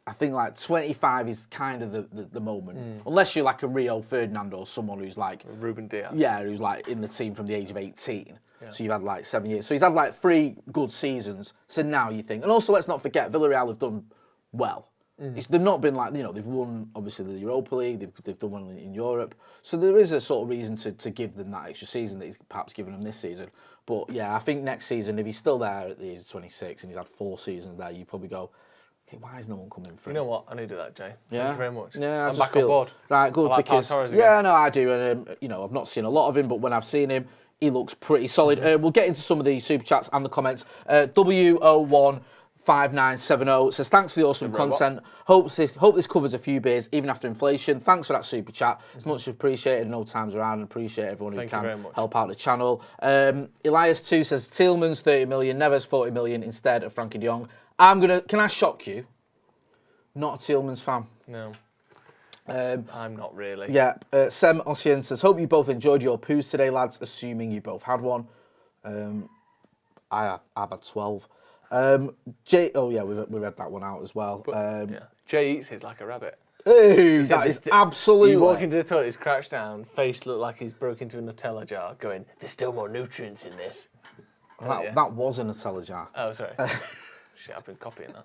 Speaker 1: I think like 25 is kind of the moment. Unless you're like a Rio Ferdinand or someone who's like...
Speaker 2: Ruben Diaz.
Speaker 1: Yeah, who's like in the team from the age of 18. Yeah. So you've had like 7 years. So he's had like 3 good seasons. So now you think... And also, let's not forget, Villarreal have done well. They've not been like, they've won, obviously, the Europa League. They've done one in Europe. So there is a sort of reason to give them that extra season that he's perhaps given them this season. But yeah, I think next season, if he's still there at the age of 26 and he's had 4 seasons there, you probably go, okay, why is no one coming for him?
Speaker 2: You know what? I needed that, Jay.
Speaker 1: Yeah.
Speaker 2: Thank you very much.
Speaker 1: Yeah, I
Speaker 2: I'm
Speaker 1: just
Speaker 2: back
Speaker 1: feel,
Speaker 2: on board.
Speaker 1: Right, good,
Speaker 2: I like Pau
Speaker 1: because
Speaker 2: Torres again.
Speaker 1: yeah, no, I do, and I've not seen a lot of him, but when I've seen him, he looks pretty solid. We'll get into some of the super chats and the comments. W015970 says, thanks for the awesome content. Hope this covers a few beers even after inflation. Thanks for that super chat. It's much appreciated. No times around, and appreciate everyone who
Speaker 2: Thank you
Speaker 1: can
Speaker 2: very much.
Speaker 1: help out the channel. Elias2 says Tielemans 30 million, Neves 40 million instead of Frenkie de Jong. Can I shock you? Not a Tielemans fan.
Speaker 2: No. I'm not really.
Speaker 1: Yeah, Sem Ossian says, hope you both enjoyed your poos today, lads, assuming you both had one. I've had 12. Jay, oh yeah, we read that one out as well.
Speaker 2: Yeah. Jay eats his like a rabbit.
Speaker 1: Ooh, that is absolutely...
Speaker 2: You walk into the toilet, he's crouched down, face looked like he's broke into a Nutella jar, going, there's still more nutrients in this.
Speaker 1: That was a Nutella jar.
Speaker 2: Oh, sorry. Shit, I've been copying that.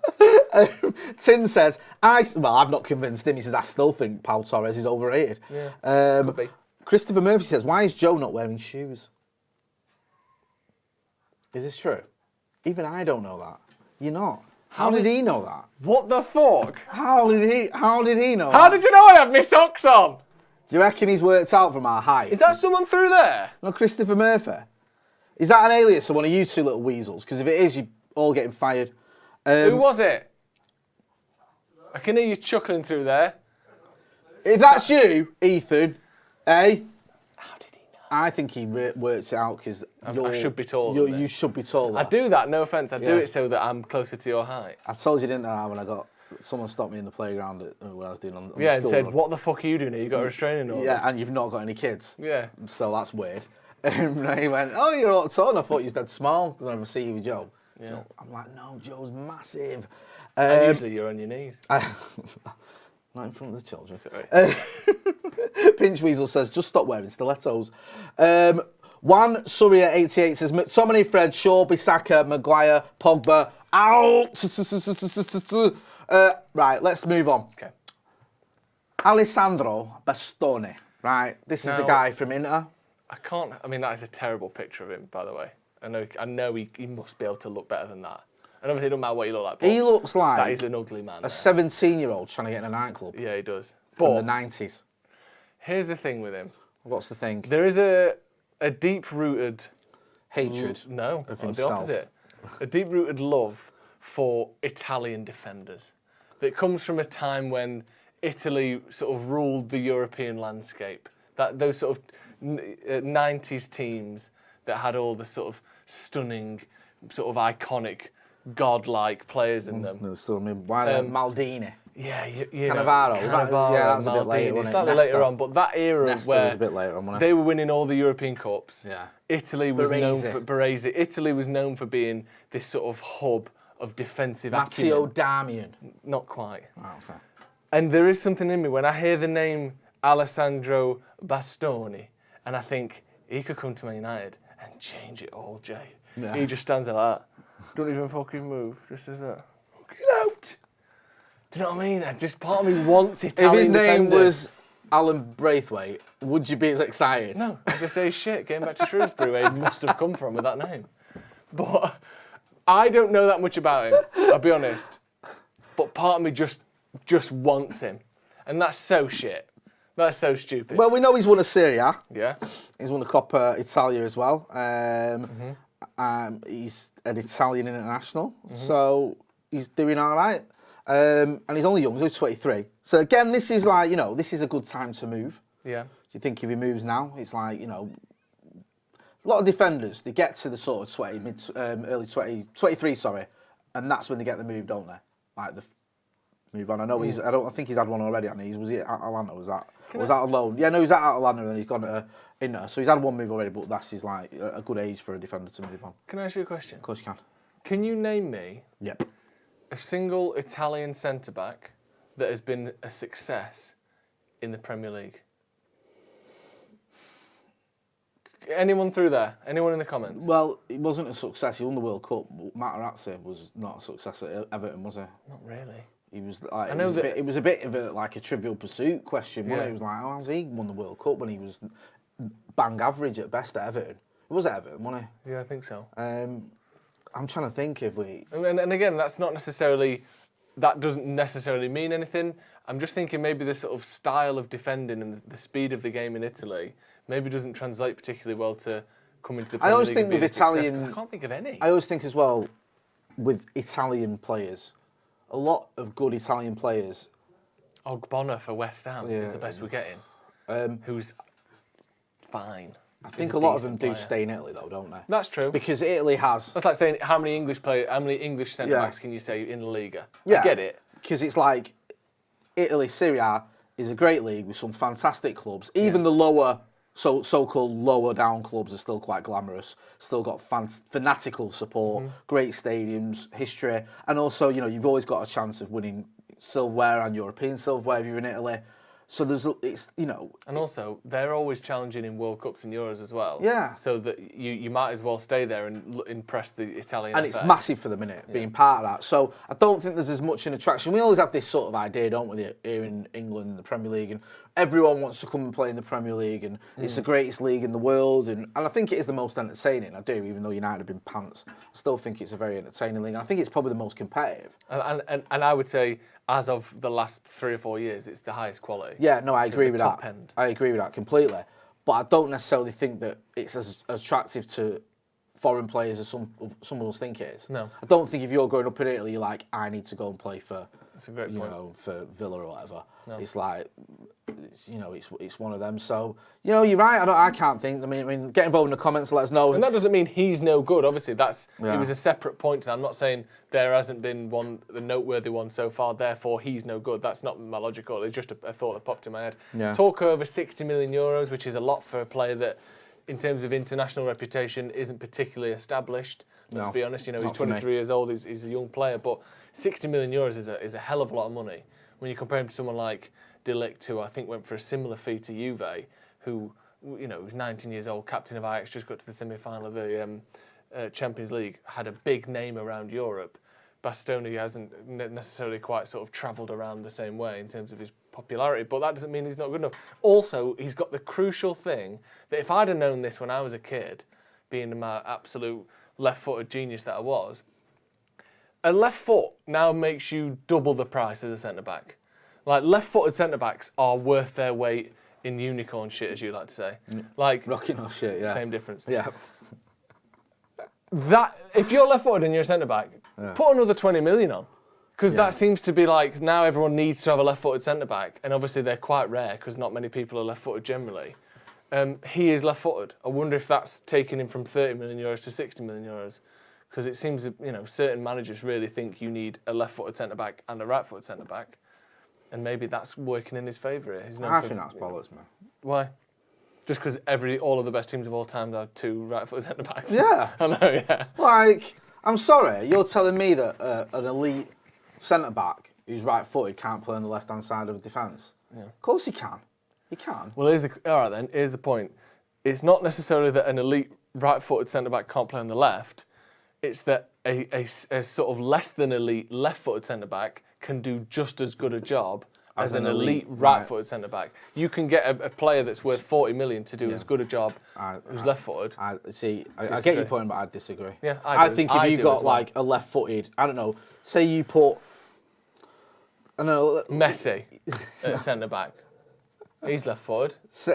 Speaker 1: Tin says, I've not convinced him. He says, I still think Pau Torres is overrated.
Speaker 2: Yeah, could be.
Speaker 1: Christopher Murphy says, why is Joe not wearing shoes? Is this true? Even I don't know that. You're not. How did he know that?
Speaker 2: What the fuck?
Speaker 1: How did he know
Speaker 2: How
Speaker 1: that?
Speaker 2: did you know I had my socks on?
Speaker 1: Do you reckon he's worked out from our height?
Speaker 2: Is that someone through there?
Speaker 1: No, Christopher Murphy. Is that an alias or one of you two little weasels? Because if it is, you're all getting fired.
Speaker 2: Who was it? I can hear you chuckling through there.
Speaker 1: If that's you, Ethan, eh?
Speaker 2: How did he know?
Speaker 1: I think he works it out because
Speaker 2: I should be taller than
Speaker 1: You
Speaker 2: this.
Speaker 1: should be taller.
Speaker 2: I do that, no offence. I do
Speaker 1: Yeah.
Speaker 2: it so that I'm closer to your height.
Speaker 1: I told you, didn't I, when someone stopped me in the playground when I was doing on
Speaker 2: Yeah,
Speaker 1: the
Speaker 2: and
Speaker 1: school
Speaker 2: said,
Speaker 1: run.
Speaker 2: what the fuck are you doing here? You got a restraining order?
Speaker 1: Yeah, and you've not got any kids.
Speaker 2: Yeah.
Speaker 1: So that's weird. And he went, oh, you're a lot taller. I thought you was dead small because I never see you with Joe.
Speaker 2: Yeah.
Speaker 1: Joe. I'm like, no, Joe's massive.
Speaker 2: And usually you're on your knees.
Speaker 1: Not in front of the children.
Speaker 2: Sorry.
Speaker 1: Pinch Weasel says, just stop wearing stilettos. Juan Surya 88 says, McTominay, Fred, Shaw, Bissaka, Maguire, Pogba, out. Right, let's move on.
Speaker 2: Okay.
Speaker 1: Alessandro Bastoni, right? This is the
Speaker 2: Now-
Speaker 1: guy from Inter.
Speaker 2: I mean, that is a terrible picture of him, by the way. I know he must be able to look better than that. And obviously it doesn't matter what you look like, but
Speaker 1: He looks like
Speaker 2: that is an ugly man.
Speaker 1: a 17-year-old trying to get in a nightclub
Speaker 2: Yeah, he does.
Speaker 1: from
Speaker 2: But
Speaker 1: the 90s.
Speaker 2: here's the thing with him.
Speaker 1: What's the thing?
Speaker 2: There is a deep-rooted...
Speaker 1: Hatred.
Speaker 2: No,
Speaker 1: of
Speaker 2: the
Speaker 1: himself.
Speaker 2: opposite. A deep-rooted love for Italian defenders that comes from a time when Italy sort of ruled the European landscape. Those sort of 90s teams that had all the sort of stunning, sort of iconic, godlike players in them.
Speaker 1: Maldini.
Speaker 2: Yeah,
Speaker 1: Cannavaro.
Speaker 2: Cannavaro,
Speaker 1: Yeah, that was a bit later,
Speaker 2: Maldini,
Speaker 1: wasn't it?
Speaker 2: slightly
Speaker 1: Nesta.
Speaker 2: later on, but that era
Speaker 1: Nesta
Speaker 2: where
Speaker 1: was a bit later on, wasn't it?
Speaker 2: they were winning all the European Cups.
Speaker 1: Yeah.
Speaker 2: Italy was known
Speaker 1: Baresi.
Speaker 2: for Baresi. Italy was known for being this sort of hub of defensive
Speaker 1: Matteo
Speaker 2: acumen.
Speaker 1: Darmian.
Speaker 2: Not quite.
Speaker 1: Oh, okay.
Speaker 2: And there is something in me when I hear the name Alessandro Bastoni, and I think he could come to Man United and change it all, Jay.
Speaker 1: Yeah.
Speaker 2: He just stands there like that. Don't even fucking move. Just as that. Get out! Do you know what I mean? Just part of me wants Italian
Speaker 1: If his name
Speaker 2: defenders.
Speaker 1: was Alan Braithwaite, would you be as excited?
Speaker 2: No, I'd just say shit, getting back to Shrewsbury where he must have come from with that name. But I don't know that much about him, I'll be honest. But part of me just wants him. And that's so shit. That's so stupid.
Speaker 1: Well, we know he's won a Serie A.
Speaker 2: Yeah.
Speaker 1: He's won the Coppa Italia as well. He's an Italian international, so he's doing all right. And he's only young, he's only 23. So again, this is like, this is a good time to move.
Speaker 2: Yeah.
Speaker 1: Do you think if he moves now, it's like, a lot of defenders, they get to the sort of early 23, and that's when they get the move, don't they? Like the move on. I know I think he's had one already, hasn't he? Was he at Atlanta? Was that on loan? Yeah, no, he's at Atlanta and then he's gone to Inter. So he's had one move already, but that's like a good age for a defender to move on.
Speaker 2: Can I ask you a question?
Speaker 1: Of course you can.
Speaker 2: Can you name me
Speaker 1: Yep.
Speaker 2: a single Italian centre-back that has been a success in the Premier League? Anyone through there? Anyone in the comments?
Speaker 1: Well, it wasn't a success. He won the World Cup. But Materazzi was not a success at Everton, was he?
Speaker 2: Not really.
Speaker 1: He was like, it was a bit of a Trivial Pursuit question, wasn't it? It was like, how's he won the World Cup when he was bang average at best at Everton? It was at Everton, wasn't he?
Speaker 2: Yeah, I think so.
Speaker 1: I'm trying to think if we...
Speaker 2: And again, that doesn't necessarily mean anything. I'm just thinking maybe the sort of style of defending and the speed of the game in Italy maybe doesn't translate particularly well to come into the Premier League.
Speaker 1: I always think with Italian...
Speaker 2: I can't think of any.
Speaker 1: I always think as well, with Italian players, a lot of good Italian players...
Speaker 2: Ogbonna for West Ham is the best we're getting. Who's fine.
Speaker 1: I think a lot of them do stay in Italy, though, don't they?
Speaker 2: That's true.
Speaker 1: Because Italy has...
Speaker 2: That's like saying how many English centre-backs can you say in La Liga?
Speaker 1: Yeah.
Speaker 2: I get it.
Speaker 1: Because it's like, Italy, Serie A is a great league with some fantastic clubs. Even the lower, so-called lower down clubs are still quite glamorous. Still got fanatical support, great stadiums, history. And also, you've always got a chance of winning silverware and European silverware if you're in Italy. So
Speaker 2: And also, they're always challenging in World Cups and Euros as well.
Speaker 1: Yeah.
Speaker 2: So that you might as well stay there and impress the Italian
Speaker 1: And
Speaker 2: FA.
Speaker 1: it's massive for the minute, being part of that. So I don't think there's as much an attraction. We always have this sort of idea, don't we, here in England, the Premier League, and everyone wants to come and play in the Premier League, and it's the greatest league in the world, and I think it is the most entertaining. I do, even though United have been pants. I still think it's a very entertaining league, and I think it's probably the most competitive.
Speaker 2: And I would say, as of the last 3 or 4 years, it's the highest quality.
Speaker 1: Yeah, no, I agree with that.
Speaker 2: Top end.
Speaker 1: I agree with that completely. But I don't necessarily think that it's as attractive to foreign players as some of us think it is.
Speaker 2: No.
Speaker 1: I don't think if you're growing up in Italy, you're like, I need to go and play for,
Speaker 2: That's a great point.
Speaker 1: For Villa or whatever.
Speaker 2: No.
Speaker 1: It's like, it's one of them. So, you're right. I can't think. I mean, get involved in the comments. Let us know.
Speaker 2: And that doesn't mean he's no good. Obviously, it was a separate point to that. I'm not saying there hasn't been the noteworthy one so far. Therefore, he's no good. That's not my logical. It's just a thought that popped in my head.
Speaker 1: Yeah.
Speaker 2: Talk over 60 million euros, which is a lot for a player that, in terms of international reputation, isn't particularly established. Let's be honest. He's 23 years old. He's a young player, but 60 million euros is a hell of a lot of money when you compare him to someone like De Ligt, who I think went for a similar fee to Juve, who was 19 years old, captain of Ajax, just got to the semi-final of the Champions League, had a big name around Europe. Bastoni hasn't necessarily quite sort of travelled around the same way in terms of his popularity, but that doesn't mean he's not good enough. Also, he's got the crucial thing that if I'd have known this when I was a kid, being my absolute left-footed genius that I was, a left foot now makes you double the price as a centre-back. Like, left-footed centre-backs are worth their weight in unicorn shit, as you like to say. Like,
Speaker 1: rocking or shit, yeah.
Speaker 2: Same difference.
Speaker 1: Yeah.
Speaker 2: That if you're left-footed and you're a centre-back, put another 20 million on. Because that seems to be like, now everyone needs to have a left-footed centre-back. And obviously they're quite rare, because not many people are left-footed generally. He is left-footed. I wonder if that's taking him from 30 million euros to 60 million euros. Because it seems that, certain managers really think you need a left-footed centre-back and a right-footed centre-back. And maybe that's working in his favour here.
Speaker 1: I think that's bollocks, man.
Speaker 2: Why? Just because all of the best teams of all time have 2 right-footed centre-backs?
Speaker 1: Yeah.
Speaker 2: I know, yeah.
Speaker 1: Like, I'm sorry, you're telling me that an elite centre-back who's right-footed can't play on the left-hand side of defence? Yeah. Of course he can. He can.
Speaker 2: Well, here's the point. It's not necessarily that an elite right-footed centre-back can't play on the left. It's that a sort of less than elite left-footed centre-back can do just as good a job as an
Speaker 1: elite
Speaker 2: elite right-footed centre-back. You can get a player that's worth 40 million to do as good a job who's left-footed.
Speaker 1: I get your point, but I disagree.
Speaker 2: Yeah,
Speaker 1: I think if you got like a left-footed, I don't know, say you put, I don't know,
Speaker 2: Messi at centre-back. He's left-footed.
Speaker 1: So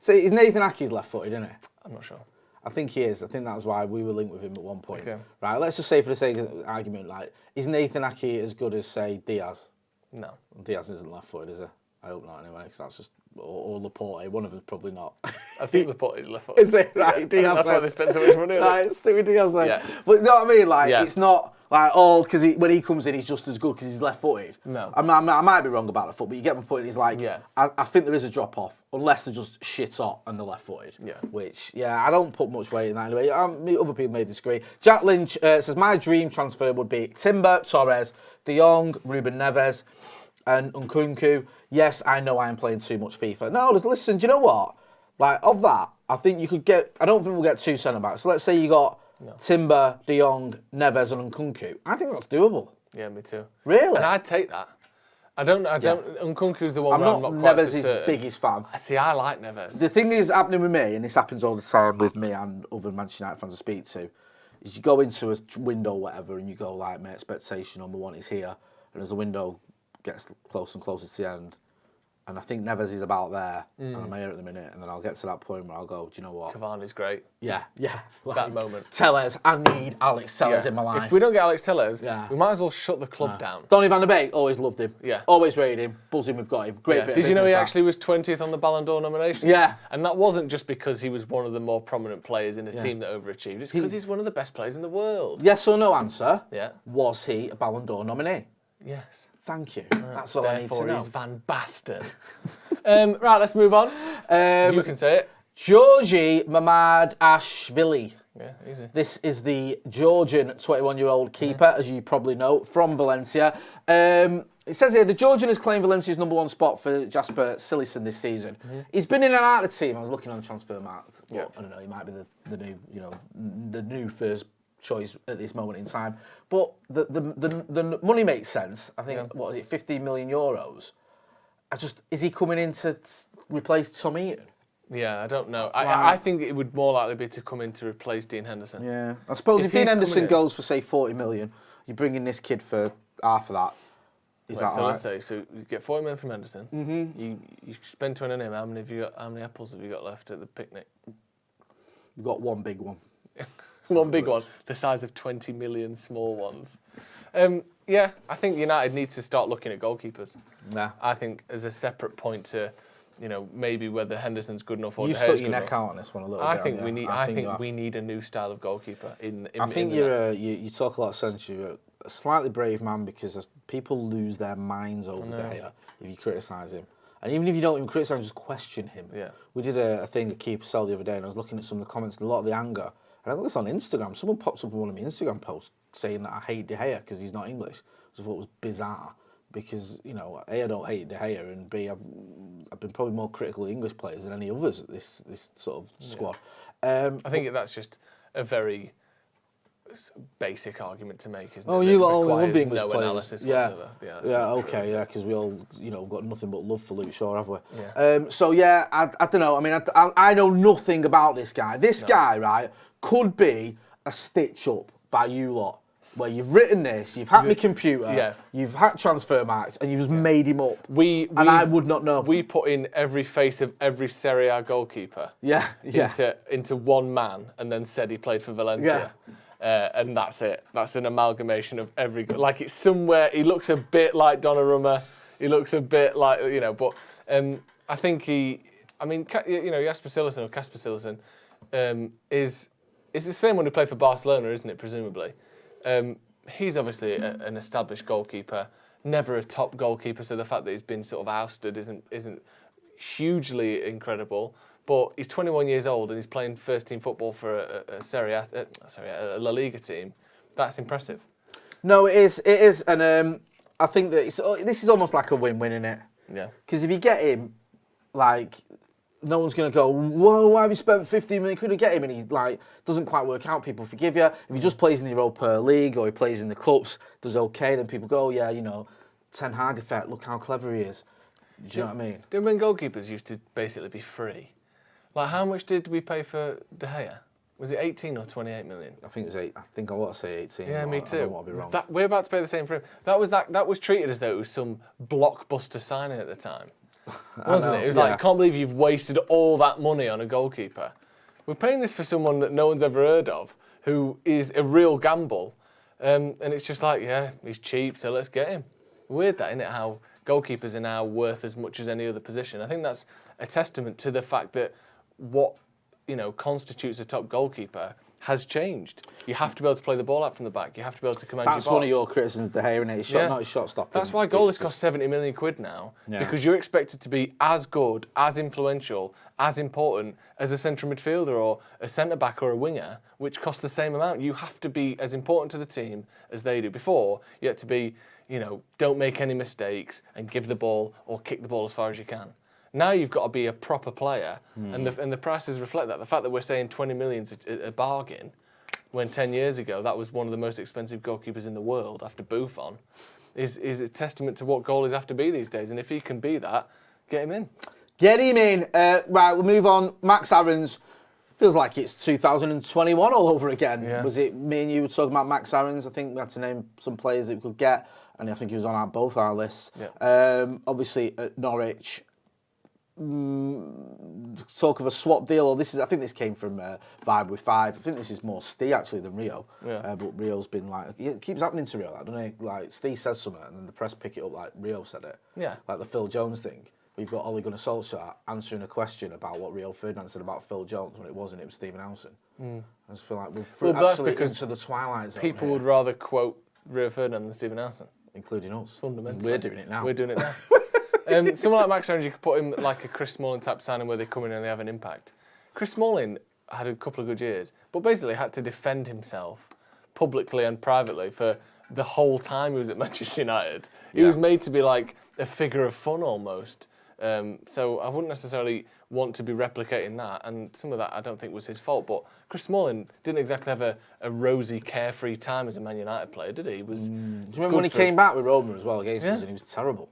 Speaker 1: is Nathan Ake's left-footed, isn't it?
Speaker 2: I'm not sure.
Speaker 1: I think he is. I think that's why we were linked with him at one point.
Speaker 2: Okay.
Speaker 1: Right, let's just say for the sake of argument, like, is Nathan Ake as good as, say, Diaz?
Speaker 2: No.
Speaker 1: Diaz isn't left-footed, is he? I hope not, anyway, because that's just... Or Laporte, one of them's probably not.
Speaker 2: I think Laporte is left-footed.
Speaker 1: Is it? Right,
Speaker 2: Yeah,
Speaker 1: Diaz.
Speaker 2: that's why they spent so much money on it.
Speaker 1: Right, stick with Diaz then.
Speaker 2: Yeah.
Speaker 1: But you know what I mean? Like, it's not like, because when he comes in, he's just as good because he's left-footed.
Speaker 2: No.
Speaker 1: I might be wrong about the foot, but you get my point. It's like, I think there is a drop-off, unless they're just shit hot and they're left-footed.
Speaker 2: Yeah.
Speaker 1: Which, I don't put much weight in that anyway. Other people may disagree. Jack Lynch says, my dream transfer would be Timber, Torres, De Jong, Ruben Neves, and Nkunku. Yes, I know I am playing too much FIFA. No, listen, do you know what? Like, of that, I think you could get... I don't think we'll get 2 centre-backs. So let's say you got Timber, De Jong, Neves and Nkunku. I think that's doable.
Speaker 2: Yeah, me too.
Speaker 1: Really?
Speaker 2: And I'd take that. Nkunku's the one where I'm not quite
Speaker 1: Neves'
Speaker 2: so certain.
Speaker 1: biggest fan.
Speaker 2: See, I like Neves.
Speaker 1: The thing is happening with me, and this happens all the time with me and other Manchester United fans I speak to, is you go into a window or whatever and you go like, my expectation on the one is here, and as the window gets closer and closer to the end, and I think Neves is about there, and I'm here at the minute, and then I'll get to that point where I'll go, do you know what?
Speaker 2: Cavani's great.
Speaker 1: Yeah. Like,
Speaker 2: That moment.
Speaker 1: Tellez, I need Alex Tellez in my life.
Speaker 2: If we don't get Alex Tellez, we might as well shut the club down.
Speaker 1: Donny van der Beek, always loved him.
Speaker 2: Yeah.
Speaker 1: Always rated him. Buzzing we've got him. Great bit
Speaker 2: Did
Speaker 1: of
Speaker 2: you know he
Speaker 1: business,
Speaker 2: actually was 20th on the Ballon d'Or nominations?
Speaker 1: Yeah.
Speaker 2: And that wasn't just because he was one of the more prominent players in a team that overachieved. It's because he's one of the best players in the world.
Speaker 1: Yes or no answer?
Speaker 2: Yeah.
Speaker 1: Was he a Ballon d'Or nominee?
Speaker 2: Yes.
Speaker 1: Thank you. That's all I need to know.
Speaker 2: He's Van Basten. Right, let's move on. You can say it.
Speaker 1: Georgi Mamadashvili.
Speaker 2: Yeah, easy.
Speaker 1: This is the Georgian 21-year-old keeper, as you probably know, from Valencia. It says here, the Georgian has claimed Valencia's #1 spot for Jasper Cillessen this season. He's been in and out of the team. I was looking on the transfer market. Well, I don't know, he might be the new first choice at this moment in time. But the money makes sense. I think, what is it, 15 million euros? Is he coming in to replace Tom Eaton?
Speaker 2: Yeah, I don't know. I think it would more likely be to come in to replace Dean Henderson.
Speaker 1: Yeah. I suppose if Dean Henderson goes for, say, 40 million, you bring in this kid for half of that. Is that right?
Speaker 2: Let's say, so you get 40 million from Henderson. You spend 20 on him. How many apples have you got left at the picnic?
Speaker 1: You've got one big one.
Speaker 2: One big one, the size of 20 million small ones. I think United needs to start looking at goalkeepers.
Speaker 1: Yeah.
Speaker 2: I think as a separate point to, maybe whether Henderson's good enough or
Speaker 1: You stuck your neck out on this one a little bit.
Speaker 2: I think we need a new style of goalkeeper.
Speaker 1: I think you talk a lot of sense. You're a slightly brave man because people lose their minds over De Gea if you criticise him. And even if you don't even criticise him, just question him.
Speaker 2: Yeah.
Speaker 1: We did a thing at Keeper Cell the other day, and I was looking at some of the comments, and a lot of the anger. And I got this on Instagram. Someone pops up in one of my Instagram posts saying that I hate De Gea because he's not English. I thought it was bizarre because, A, I don't hate De Gea, and B, I've been probably more critical of English players than any others at this sort of squad.
Speaker 2: I think that's just a very basic argument to make, isn't it?
Speaker 1: Oh, you all love the English
Speaker 2: no
Speaker 1: players.
Speaker 2: Analysis
Speaker 1: yeah,
Speaker 2: whatsoever.
Speaker 1: because we all, got nothing but love for Luke Shaw, have we?
Speaker 2: Yeah.
Speaker 1: I don't know. I mean, I know nothing about this guy. This guy, right, could be a stitch up by you lot, where you've written this, you've hacked my computer, you've hacked transfer marks, and you've just made him up. And I would not know.
Speaker 2: We put in every face of every Serie A goalkeeper into one man, and then said he played for Valencia. And that's it. That's an amalgamation of every... Like, it's somewhere... He looks a bit like Donnarumma. He looks a bit like, But I think Jasper Cillessen or Casper Cillessen is the same one who played for Barcelona, isn't it, presumably? He's obviously an established goalkeeper, never a top goalkeeper, so the fact that he's been sort of ousted isn't hugely incredible. But he's 21 years old and he's playing first-team football for a La Liga team. That's impressive.
Speaker 1: No, it is, and I think that this is almost like a win-win, isn't it?
Speaker 2: Yeah.
Speaker 1: Because if you get him, no one's going to go, whoa, why have you spent 15 million quid to get him? And he doesn't quite work out, people forgive you. If he just plays in the Europa League or he plays in the Cups, does okay, then people go, Ten Hag effect. Look how clever he is. Do you know what I mean?
Speaker 2: Do you remember when goalkeepers used to basically be free? Like, how much did we pay for De Gea? Was it 18 or 28 million?
Speaker 1: I think it was 8. I think I want to say 18.
Speaker 2: Yeah, me too.
Speaker 1: I don't want to be wrong.
Speaker 2: We're about to pay the same for him. That was treated as though it was some blockbuster signing at the time, wasn't it? It was like, I can't believe you've wasted all that money on a goalkeeper. We're paying this for someone that no one's ever heard of, who is a real gamble, and it's just like, yeah, he's cheap, so let's get him. Weird that, isn't it? How goalkeepers are now worth as much as any other position. I think that's a testament to the fact that what constitutes a top goalkeeper has changed. You have to be able to play the ball out from the back. You have to be able to command your box.
Speaker 1: That's one of your criticisms of De Gea, isn't it? Not his shot stopping.
Speaker 2: That's why goalies cost 70 million quid now, because you're expected to be as good, as influential, as important as a central midfielder or a centre-back or a winger, which costs the same amount. You have to be as important to the team as they do. Before, you had to be, don't make any mistakes and give the ball or kick the ball as far as you can. Now you've got to be a proper player, and the prices reflect that. The fact that we're saying 20 million's a bargain, when 10 years ago that was one of the most expensive goalkeepers in the world after Buffon, is a testament to what goalies have to be these days. And if he can be that, get him in.
Speaker 1: Get him in. Right, we'll move on. Max Aarons. Feels like it's 2021 all over again.
Speaker 2: Yeah.
Speaker 1: Was it me and you were talking about Max Aarons? I think we had to name some players that we could get, and I think he was on both our lists.
Speaker 2: Yeah.
Speaker 1: Obviously at Norwich. Talk of a swap deal, or I think this came from Vibe with Five. I think this is more Steve actually than Rio.
Speaker 2: Yeah.
Speaker 1: But Rio's been like, it keeps happening to Rio, like, doesn't it? Like Steve says something and then the press pick it up like Rio said it.
Speaker 2: Yeah.
Speaker 1: Like the Phil Jones thing. We've got Ole Gunnar Solskjaer answering a question about what Rio Ferdinand said about Phil Jones when it wasn't. It was Stephen Howson. I just feel like we're actually into the twilight zone.
Speaker 2: People would rather quote Rio Ferdinand than Stephen Howson.
Speaker 1: including us.
Speaker 2: Fundamentally.
Speaker 1: We're doing it now.
Speaker 2: We're doing it now. Someone like Max Aarons, you could put him like a Chris Smalling type signing where they come in and they have an impact. Chris Smalling had a couple of good years, but basically had to defend himself publicly and privately for the whole time he was at Manchester United. He was made to be like a figure of fun almost. So I wouldn't necessarily want to be replicating that, and some of that I don't think was his fault. But Chris Smalling didn't exactly have a rosy, carefree time as a Man United player, did he? He was.
Speaker 1: Do you remember when he came back with Roma as well against us, and he was terrible?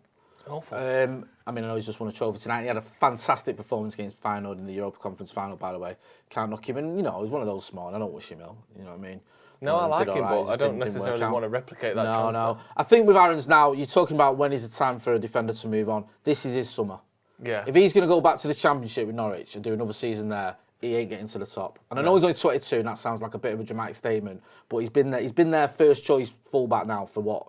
Speaker 2: Awful.
Speaker 1: I mean, I know he's just won a trophy tonight. He had a fantastic performance against Feyenoord in the Europa Conference final, by the way. Can't knock him. And, you know, he's one of those small, and I don't wish him ill. You know what I mean?
Speaker 2: No, I like him, but I don't necessarily want to replicate that transfer.
Speaker 1: No. I think with Aarons now, you're talking about when is the time for a defender to move on. This is his summer.
Speaker 2: Yeah.
Speaker 1: If he's going to go back to the Championship with Norwich and do another season there, he ain't getting to the top. And I know he's only 22, and that sounds like a bit of a dramatic statement, but he's been there. He's been their first choice fullback now for what,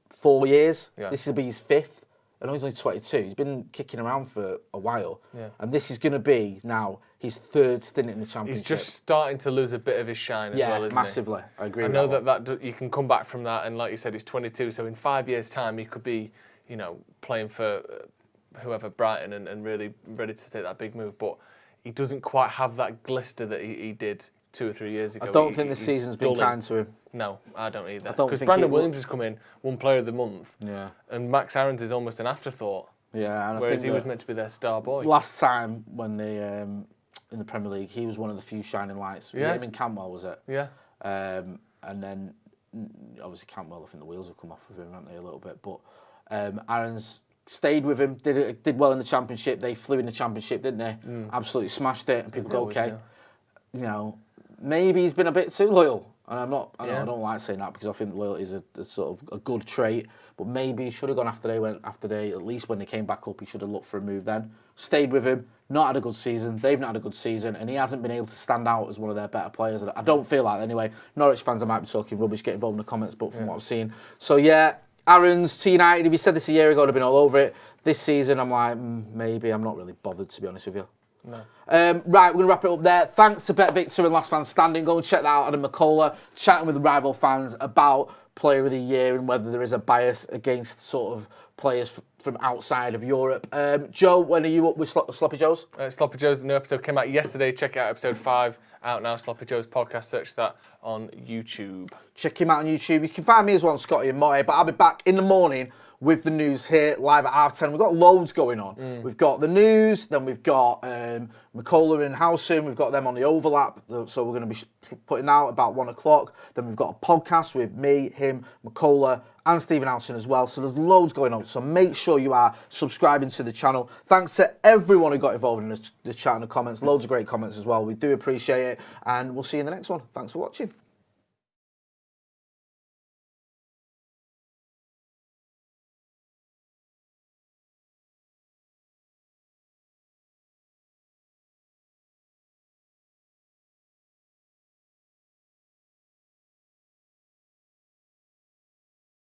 Speaker 1: 4 years?
Speaker 2: Yeah.
Speaker 1: This will be his fifth. I know he's only 22. He's been kicking around for a while.
Speaker 2: Yeah.
Speaker 1: And this is going to be now his third stint in the Championship.
Speaker 2: He's just starting to lose a bit of his shine as well, isn't
Speaker 1: massively. I agree with
Speaker 2: know
Speaker 1: that.
Speaker 2: that you can come back from that, and like you said, he's 22, so in 5 years' time, he could be, you know, playing for whoever, Brighton, and really ready to take that big move. But he doesn't quite have that glister that he did 2 or 3 years ago.
Speaker 1: I don't think this season's been kind to him.
Speaker 2: No, I don't either.
Speaker 1: Because
Speaker 2: Brandon Williams has come in, won Player of the Month,
Speaker 1: and
Speaker 2: Max Aarons is almost an afterthought.
Speaker 1: Yeah, and
Speaker 2: whereas
Speaker 1: I think
Speaker 2: he was meant to be their star boy.
Speaker 1: Last time when they in the Premier League, he was one of the few shining lights. Was it him in Cantwell, was it?
Speaker 2: Yeah.
Speaker 1: And then obviously Cantwell, I think the wheels have come off of him, haven't they, a little bit? But Aarons stayed with him, did well in the Championship. They flew in the Championship, didn't they? Absolutely smashed it, and people go, okay, you know, maybe he's been a bit too loyal. And I don't like saying that because I think loyalty is a sort of a good trait. But maybe he should have gone after they at least when they came back up, he should have looked for a move then. Stayed with him, not had a good season. They've not had a good season, and he hasn't been able to stand out as one of their better players. I don't feel like that anyway. Norwich fans, I might be talking rubbish, get involved in the comments, but from what I've seen. So yeah, Aarons to United, if you said this a year ago, I'd have been all over it. This season, I'm like, maybe. I'm not really bothered, to be honest with you.
Speaker 2: No.
Speaker 1: Right, we're going to wrap it up there. Thanks to BetVictor and Last Man Standing. Go and check that out. Adam McCullough chatting with the rival fans about Player of the Year and whether there is a bias against sort of players from outside of Europe. Joe, when are you up with Sloppy Joe's?
Speaker 2: Sloppy Joe's, the new episode came out yesterday. Check out episode 5. Out Now Sloppy Joe's podcast. Search that on YouTube.
Speaker 1: Check him out on YouTube. You can find me as well, Scotty and Moe, but I'll be back in the morning with the news here live at 10:30. We've got loads going on. We've got the news, then we've got McCullough and Howson. We've got them on the overlap, so we're going to be putting out about 1 o'clock. Then we've got a podcast with me, him, McCullough, and Stephen Howson as well. So there's loads going on. So make sure you are subscribing to the channel. Thanks to everyone who got involved in the chat and the comments. Loads of great comments as well. We do appreciate it. And we'll see you in the next one. Thanks for watching.